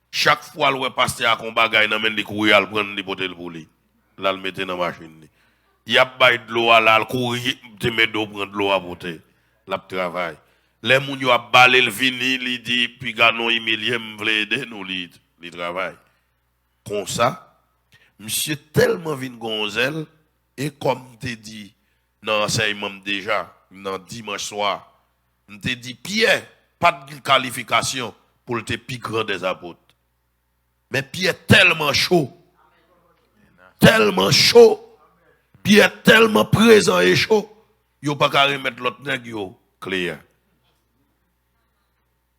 chaque fois le pasteur a un bagage dans les courir al prendre les potes pour lui. Là le mettre dans la machine. Il y a pas de l'eau là, le courir te mettre d'eau prendre l'eau à porter. Là travail. Les moun yo a balé le vini, il dit puis ganon Emilien m'vle aider nous li travail. Comme ça, monsieur tellement vinn gonzel et comme te dit dans l'enseignement déjà dans dimanche soir, te dit Pierre pas de qualification pour le plus grand des apôtres. Mais Pierre tellement chaud. Pierre tellement présent et chaud. Yo pas qu'à remettre l'autre nèg yo clair.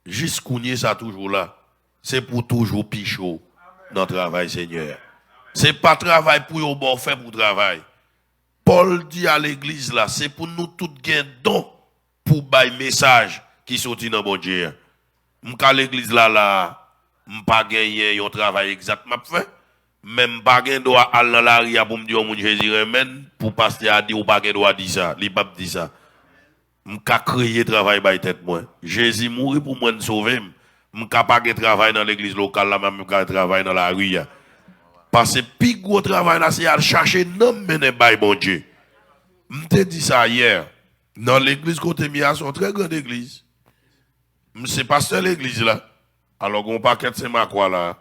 Jusqu'où ça toujours là. C'est pour toujours plus chaud dans le travail Seigneur. C'est pas travail pour yo bon fait pour travail. Paul dit à l'église là, c'est pour nous tous gagner don pour bailler message qui sorti dans bon Dieu. M'ka l'église là, m'pa gagner un travail exact m'a fait. Même pas gagner droit aller dans la ria pour me dire mon Jésus remène pour pasteur a dit ou pas gagner droit dire ça, li pas dit ça. M'ka créer travail bailler tête moi. Jésus mourir pour moi sauver. M'ka pas gagner travail dans l'église locale là même m'ka travail dans la ria. Parce que plus gros travail là c'est à chercher non mener bailler bon Dieu. M'te dit ça hier. Dans l'église côté Mia, c'est une très grande église. C'est pasteur l'église là. Alors on paquet c'est ma quoi là.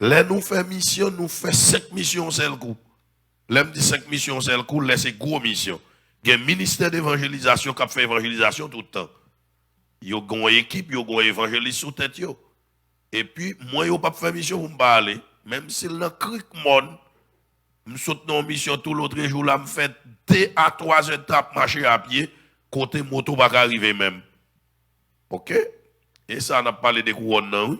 Là nous fait mission, nous fait 5 missions seul coup. Là me dit 5 missions seul coup, là c'est gros mission. Il y a un ministère d'évangélisation qui fait évangélisation tout le temps. Yo gon équipe, yo gon évangéliste sous tête yo. Et puis moi yo pas faire mission pour me parler, même si le cric monde me saute dans mission tout l'autre jour là me fait 2 à 3 étapes marcher à pied côté moto pas arriver même. OK? Et ça on a parlé de couronne non.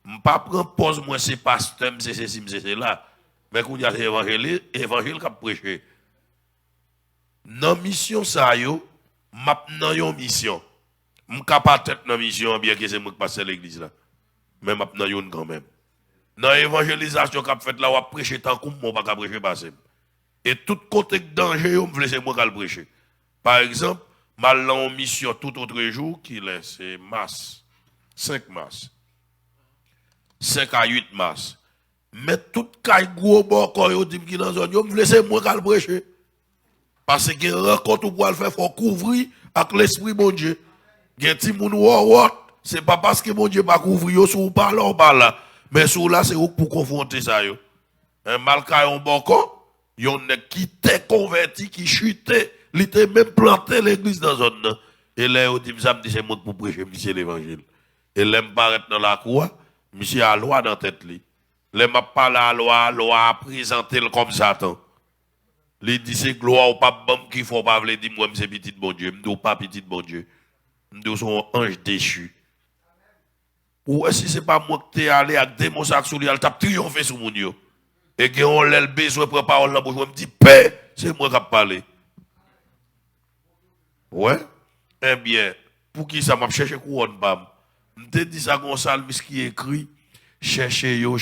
M'pas prendre pause moi c'est pasteur c'est ceci c'est là. Mais qu'on y a évangile qui prêcher. Dans mission ça yo, m'a nan yon mission. M'ka pas tête dans mission bien que c'est moi qui passe l'église là. Mais m'a nan yon quand même. Dans évangélisation qu'a fait là ou prêcher tant comme moi pas prêcher passer. Et tout côté danger yo m'vle c'est moi qui le prêcher. Par exemple, mal en mission tout autre jour qui est c'est mars 5 mars. 5 à 8 mars. Mais tout kay gros bon yo dit qui dans zone yo m'vle c'est moi qui le prêcher. Parce que rencontre pour le faire faut couvrir avec l'esprit bon Dieu. Gen ti moun c'est pas parce que mon Dieu pas couvrir yo sou pas là, mais sou là c'est pour confronter ça yo. Un mal ka yon bon yon nèg qui t'est converti qui chuté, il était même planté l'église dans zone là. Et là on dit ça me dit c'est moi pour prêcher monsieur l'évangile. Et l'aime paraître dans la cour, monsieur a loi dans tête li. L'aime pas la loi présenter comme Satan. Il dit c'est gloire au pape bon qu'il faut pas vle dire moi c'est petit bon Dieu, m'dou pas petit bon Dieu. M'dou son ange déchu. Ou si c'est pas moi qui t'ai allé avec démon sac sur lui, elle t'a triomphé sur mon yo. Et que on a besoin de parole là pour me dire paix, c'est moi qui parle. Ouais. Eh bien, pour qui ça m'a cherché couronne bam. Je dit ça Gonçalves qui écrit cherchez yo.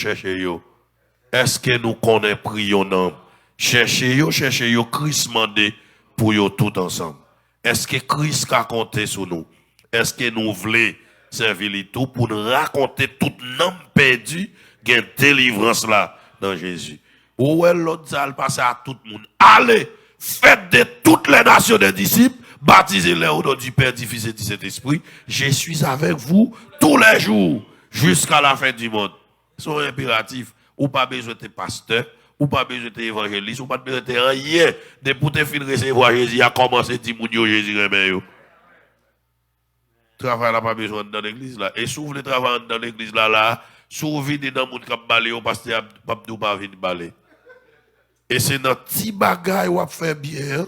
Est-ce que nous connaissons prions non? Cherchez yo, Christ mandé pour yo tout ensemble. Est-ce que Christ a compté sur nous? Est-ce que nous voulons servir tout pour nous raconter tout nom perdu, gain délivrance là dans Jésus? Ou est l'autre salle passer à tout le monde. Allez, faites de toutes les nations des disciples, baptisez-les au nom du Père, du Fils et du Saint-Esprit. Je suis avec vous tous les jours jusqu'à la fin du monde. C'est impératif. Ou pas besoin de pasteur, ou pas besoin d'évangéliste, ou pas besoin de rien. De pour te fin recevoir Jésus, a commencé à dire Jésus remet. Travail n'a pas besoin dans l'église là. Et si vous voulez travailler dans l'église là, si vous venez dans le monde qui a balé, parce que vous pas venir balé. Et c'est dans petit bagay ou fait bien.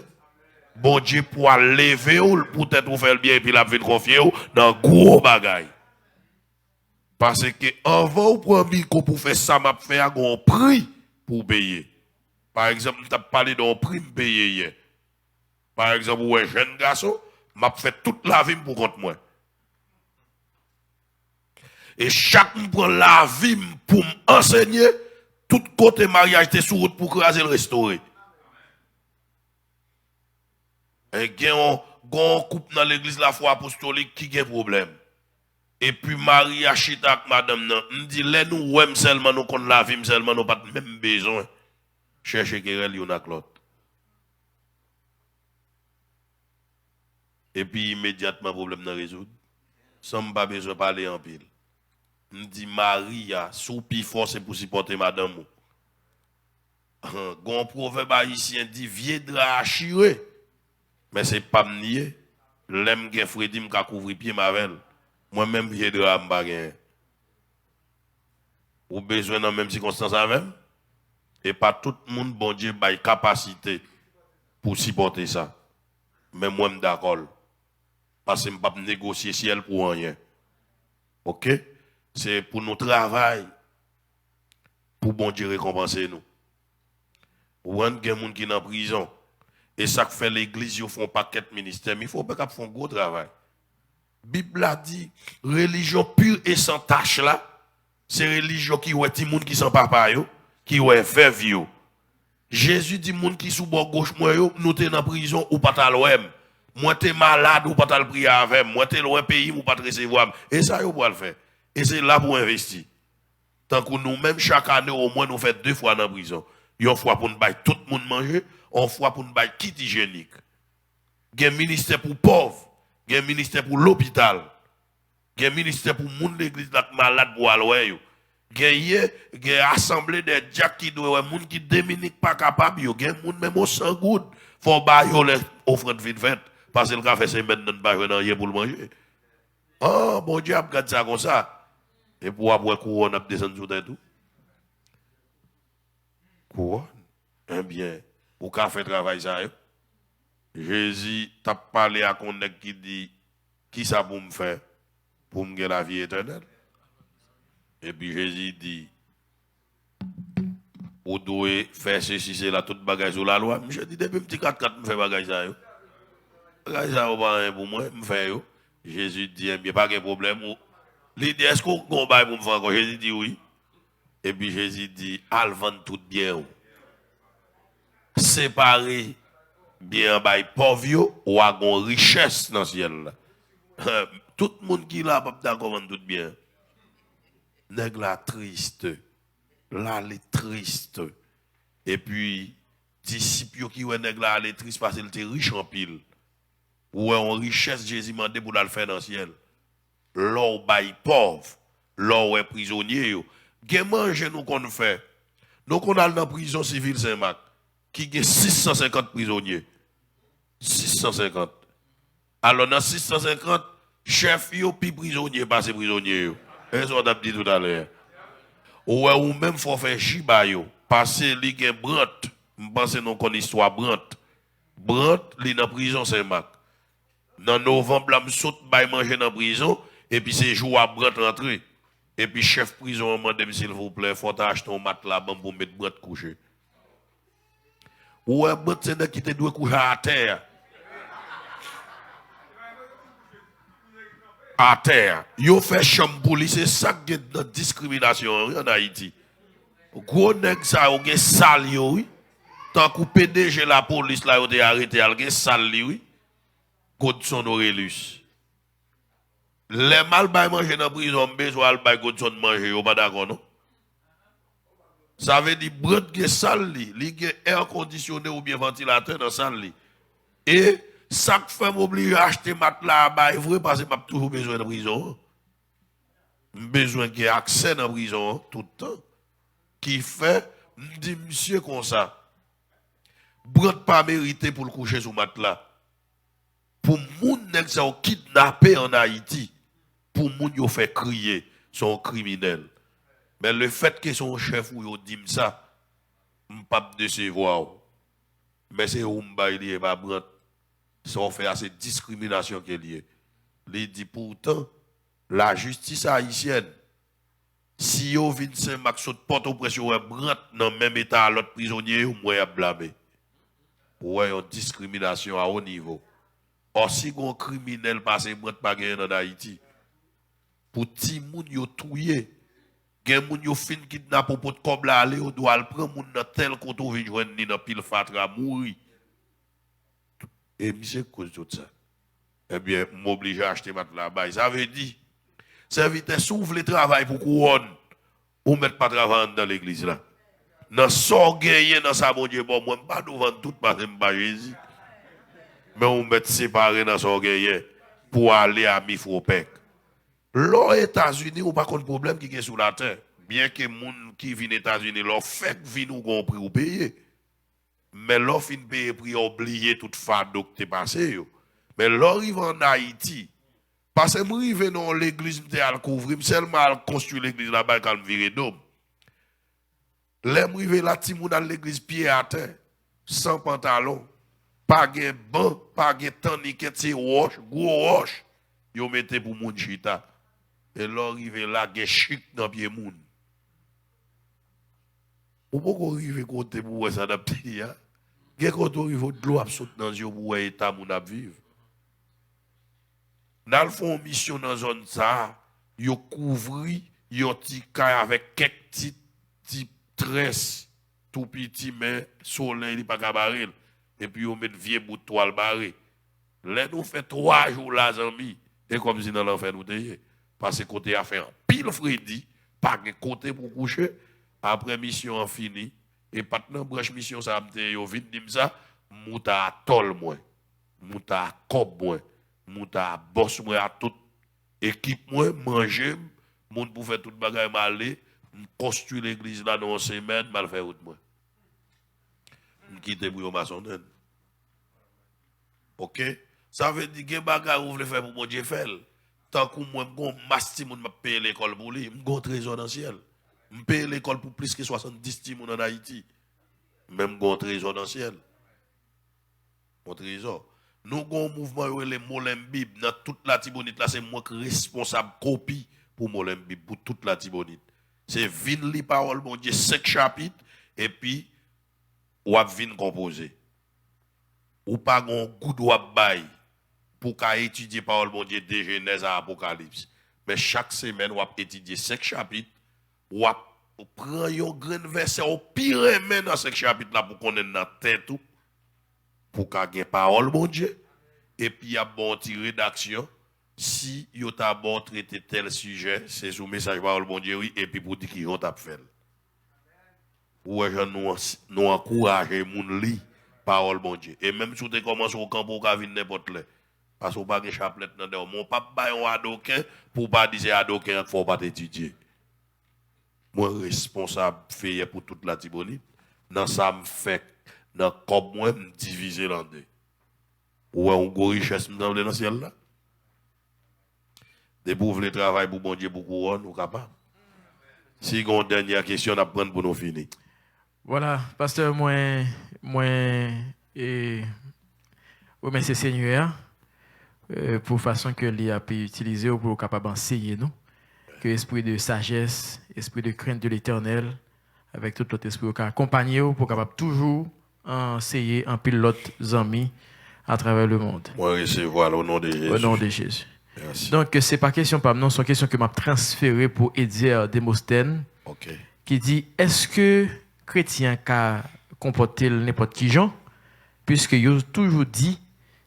Bon Dieu pour lever ou peut-être vous faire bien et puis la venir confier dans gros bagay. Parce que avant vous prendre pour faire ça, m'a fait un prix pour payer. Par exemple, tu as parlé d'un prix pour payer hier. Par exemple, un jeune garçon, m'a fait toute la vie pour contre moi. Et chacun prend la vie pour m'enseigner, tout côté mariage était sur route pour craser le restaurer. Et il y a un couple dans l'église la foi apostolique qui a un problème. Et puis Marie a chita avec madame nan, on dit les nous ouais seulement nous connaissons la vie seulement nous pas même besoin chercher querelle yon ak l'autre. Et puis immédiatement problème nan résoudre. Sans pas besoin parler en pile. On dit Marie a sous pi force pour supporter madame. Gon proverbe haïtien dit viendra à chirer. Mais c'est pas me nier. L'aime gen Freddy m'ka couvrir pied mavel. Moi-même, j'ai de la bagarre. Ou besoin dans même circonstance avec. Et pas tout le monde, bon Dieu, a capacité pour supporter ça. Mais moi, je suis d'accord. Parce que je ne peux pas négocier ciel pour rien. Ok? C'est pour nous travailler. Pour bon Dieu récompenser nous. Ou il y a des gens qui sont en prison. Et ça fait l'église, ils font un paquet de ministères. Mais il faut pas qu'ils fassent un gros travail. Bible a dit, religion pure et sans tâche là, c'est religion qui ouais ti moun qui sans papa yo, qui ouais veuve yo. Jésus dit moun qui sous bord gauche moi yo, nous t'es dans prison ou pas tal ouem. Moi t'es malade ou pas tal prier avec, moi t'es loin pays ou pas te recevoir. Et ça yo pour le faire. Et c'est là pour investir. Tant que nous même chaque année au moins nous fait 2 fois dans prison. Une fois pour nous bailler tout le monde manger, une fois pour nous bailler kit hygiénique. Il y a un ministère pour pauvres. Il y a un ministère pour l'hôpital. Il y a un ministère pour moun l'église malade pour aller. Il y a une assemblée de Jack qui doit moun qui Dominique pas capable. Il y a moun même au sang good. Faut bailler les offrandes vite faites parce que le café c'est maintenant pas pour le manger. Ah bon Dieu a gardé ça comme ça. Et pour après couronne a descendu sur tout. Couronne. Eh bien, ou qu'a fait travail ça. Jésus t'a parlé à un qui dit qui ça pour me faire pour me gagner la vie éternelle. Et puis Jésus dit vous devez faire ceci, c'est là toute bagage sur la loi. Je dis depuis petit 4-4 me fait bagage ça. Bagage ça pas pour moi, me fait yo. Jésus dit il n'y a pas de problème. L'idée est-ce qu'on va pour me faire encore? Jésus dit oui. Et puis Jésus dit al vendre tout bien. Séparer bien by pauvre ou à une richesse dans le ciel. Tout le monde qui là pas d'accord vendre tout bien. Nèg la triste. Là les triste. Et puis disciples qui ouais nèg la les triste parce qu'il était riche en pile. Ou en richesse Jésus mandé pour la faire dans le ciel. L'or by pauvre, l'or est prisonnier yo. Gen manger nous qu'on fait. Nous qu'on a dans prison civile Saint-Marc qui a 650 prisonniers. 650. Alors dans 650, chef yo puis prisonnier pas ces prisonniers yo. Et ça on a dit tout à l'heure. Ou même faut faire chiba yo parce li gen Brant, m'pense non kon histoire Brant. Brant li dans prison Saint-Marc. Dans novembre la me saute bay manger dans prison et puis c'est jour à Brant rentrer. Et puis, chef prison, demande s'il vous plaît, faut acheter un matelas pour mettre Brett coucher. Ou un Brett, c'est qui te doit coucher à terre. À terre. Yo fait chambre pour lui, c'est ça qui est notre discrimination en Haïti. Gros nèg ça yo gen sale yo oui. Tant que PDG la police là yo te arrêté, al gen sale li oui. Godson Aurelius. Les mal bay manger dans prison, besoin al bay Godson manger, yo pas d'accord non? Ça veut dire Brett gen sale li gen air conditionné ou bien ventilateur dans salle li. Et ça fait m'oblige à acheter matelas bay vrai parce que m'a toujours besoin de prison. Besoin qu'il y ait accès dans prison tout le temps. Qui fait dit monsieur comme ça. Brett pas mérité pour le coucher sous matelas. Pour moun nèg ça kidnappé en Haïti, pour moun yo fait crier, sont criminels. Mais le fait que son chef ou yo dit ça, m'pas décevoir. Mais c'est Oumba il est pas Brett. Ça fait assez discrimination qu'il y a. Il dit pourtant la justice haïtienne, si yo vin Saint-Marc saute porte au pression Brett dans même état à l'autre prisonnier ou moi blâmer. Ouais, une discrimination à haut niveau. Or si gon criminel passe Brett pas gagner en Haïti. Pour ti moun yo touyer, gen moun yo fin kidnap pour comme la aller, on doit le prendre moun dans tel côté vinn joindre ni dans pile fatra mourir. Et monsieur cause de tout ça. Eh bien, m'oblige à acheter matelas là-bas. Ça veut dire, serviteur s'ouvre le travail pour couronne, ou mettre pas travail dans l'église là. Dans son gagné dans sa bon Dieu, bon, moi, pas devant tout parce que je Jésus. Mais on met séparé dans son gagné pour aller à Mifropec. L'aux États-Unis, ou pas de problème qui est sous la terre. Bien que les gens qui viennent aux États-Unis, leur fait que nous ont prix ou payer. Mais l'on fin payer prix oublier toute fado que t'es passé yo. Mais l'on arrive en Haïti parce que m'rive dans l'église m'te al couvrir seulement al construire l'église là-bas quand virer d'homme. Les m'rive là ti moun dans l'église pied à terre sans pantalon, pas gen banc, pas gen taniquette, c'est roche, gros roche. Yo mette pour moun chita. Et l'on arrive là gen chic dans pied moun. Ou pas arriver côté pour s'adapter hein. Gen quand on arrive de l'eau absoute dans yeux pour état moun ap vivre. Dans le fond mission dans zone ça, yo couvri yo ti kay avec quelques petits tresses tout petit mais soleil li pas cabarel et puis yo met vieux bout de toile barré. Là nous fait 3 jours là amis et comme si dans l'enfer nous tayé parce que côté a fait pile Freddy, pas de côté pour coucher après mission en fini. Et maintenant, branche mission, ça m'a dit, yo vite dit ça, mouta tol moi, mouta cob moi, mouta boss moi à toute équipe moi, manger, moun pour faire toute bagaille malé, construire l'église là dans une semaine, mal faire route moi. M'quitter pour maçonner. OK? Ça veut dire que bagaille ou vle faire pour mon Dieu faire. Tant que moi m'gon masti moun m'a payer l'école pour lui, m'gon trésor dans le ciel. Je paye l'école pour plus que 70 timons en Haïti. Même un trésor dans le ciel. Un trésor. Nous avons un mouvement, le Molembib, dans toute la Tibonite, là, c'est moi qui responsable copie pour Molembib, pour toute la Tibonite. C'est vin li parole, bon Dieu, 5 chapitres, et puis, ou ap vin composer. Ou pas un goût ou ap bay, pour qu'à étudier parole, bon Dieu, de Genèse à Apocalypse. Mais chaque semaine, ou ap étudier 5 chapitres, ou prend yon grain verset au pire même dans ce chapitre là pour connaître dans tête tout pour qu'a gen parole bon Dieu et puis y a bon ti rédaction si yo t'a bon traiter tel sujet c'est sous message parole bon Dieu oui et puis pour dire qui on t'a fait ou nous encourager moun li parole bon Dieu et même si tu commences au camp pour ka vinn n'importe là parce qu'on pas gen chapelet dans dedans mon pas bay un adoquin pour pas dire adoquin faut pas étudier. Moi responsable fait pour toute la Tibonite dans ça me fait dans comme moi me diviser l'en deux ouais on go richesse me dans le ciel là des pour le travail pour bon Dieu pour couronne ou capable si une dernière question à prendre pour nous finir voilà pasteur moi et remercier Seigneur pour façon que il a pu utiliser pour capable enseigner nous que l'esprit de sagesse, esprit de crainte de l'éternel, avec tout l'autre esprit, accompagner pour capable toujours enseigner un pilote amis à travers le monde. Moi, recevoir au nom de Jésus. Au nom de Jésus. Merci. Donc, c'est pas question par non, c'est question que m'a transféré pour Edier Démosthène, qui dit, est-ce que chrétien a comporté n'importe qui gens, puisque il a toujours dit,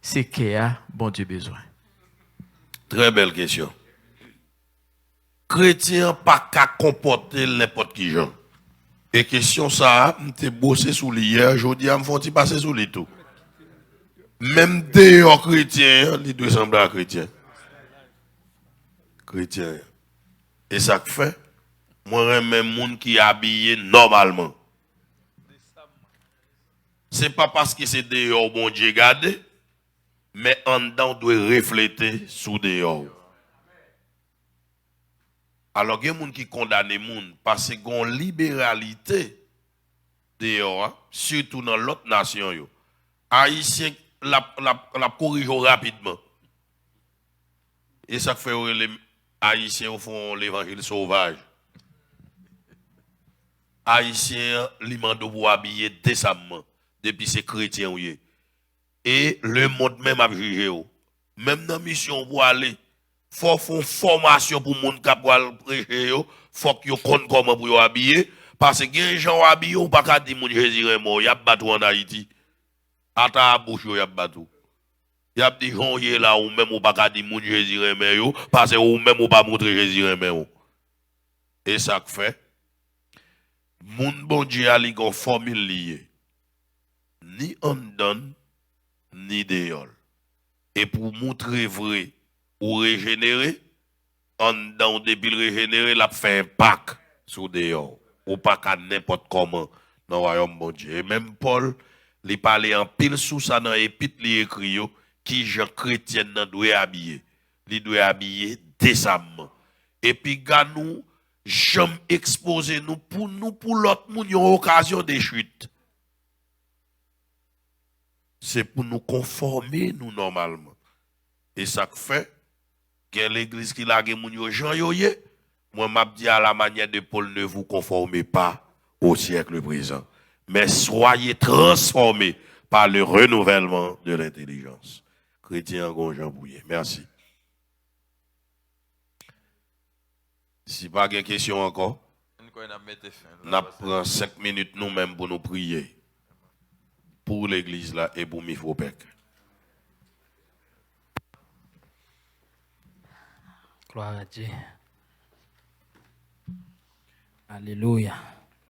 c'est qu'il y a bon Dieu besoin. Très belle question. Chrétien pas qu'à comporter n'importe qui gens. Et question ça, m'te bossé sous l'hier, aujourd'hui me font passer sous les tout. Même dehors chrétien, il doit sembler à chrétien. Chrétien. Et ça que fait, moi même monde qui est habillé normalement. C'est pas parce que c'est dehors bon Dieu garde, mais en dedans doit refléter sous dehors. Alors, il y a des gens qui condamnent les gens parce qu'ils ont une libéralité dehors, surtout dans l'autre nation. Les Haïtiens la corrigent rapidement. Et ça fait que les Haïtiens font l'évangile sauvage. Les Haïtiens, ils demandent pour habiller décemment, depuis ces chrétiens. Et le monde même a jugé. Même dans la mission pour aller. Faut faire une formation pour les gens qui peuvent prêcher, faut qu'ils connaissent comment pour habiller. Parce que les gens habillés, on ne peut pas dire que Jésus est mort, il y a battu en Haïti. À ta bouche, il y a battu. Il y a des gens qui sont là, ou même on ne peut pas dire que Jésus est mort, parce que ou même on ne peut pas montrer Jésus est mort. Et ça fait, mon bon Dieu a une formule liée. Ni en donne, ni dehors. Et pour montrer vrai, ou régénérer, en dans depuis le régénérer, il a fait un pack sur dehors. Ou pas qu'à n'importe comment dans le royaume bon Dieu. Et même Paul, il parlait en pile sous ça dans l'épître, il écrit qui Jean chrétien doit habiller. Il doit habiller décemment. Et puis, nous, jamais exposer nous pour l'autre monde, une occasion de chute. C'est pour nous conformer, nous, normalement. Et ça fait, que l'église qui l'a gagné, Jean Yoye, moi, m'a dit à la manière de Paul, ne vous conformez pas au siècle présent, mais soyez transformés par le renouvellement de l'intelligence. Chrétien Jean Bouillet. Merci. Si pas de question encore, on prend 5 minutes nous-mêmes pour nous prier. Pour l'église là et pour Mifopek. Gloire à Dieu. Alléluia.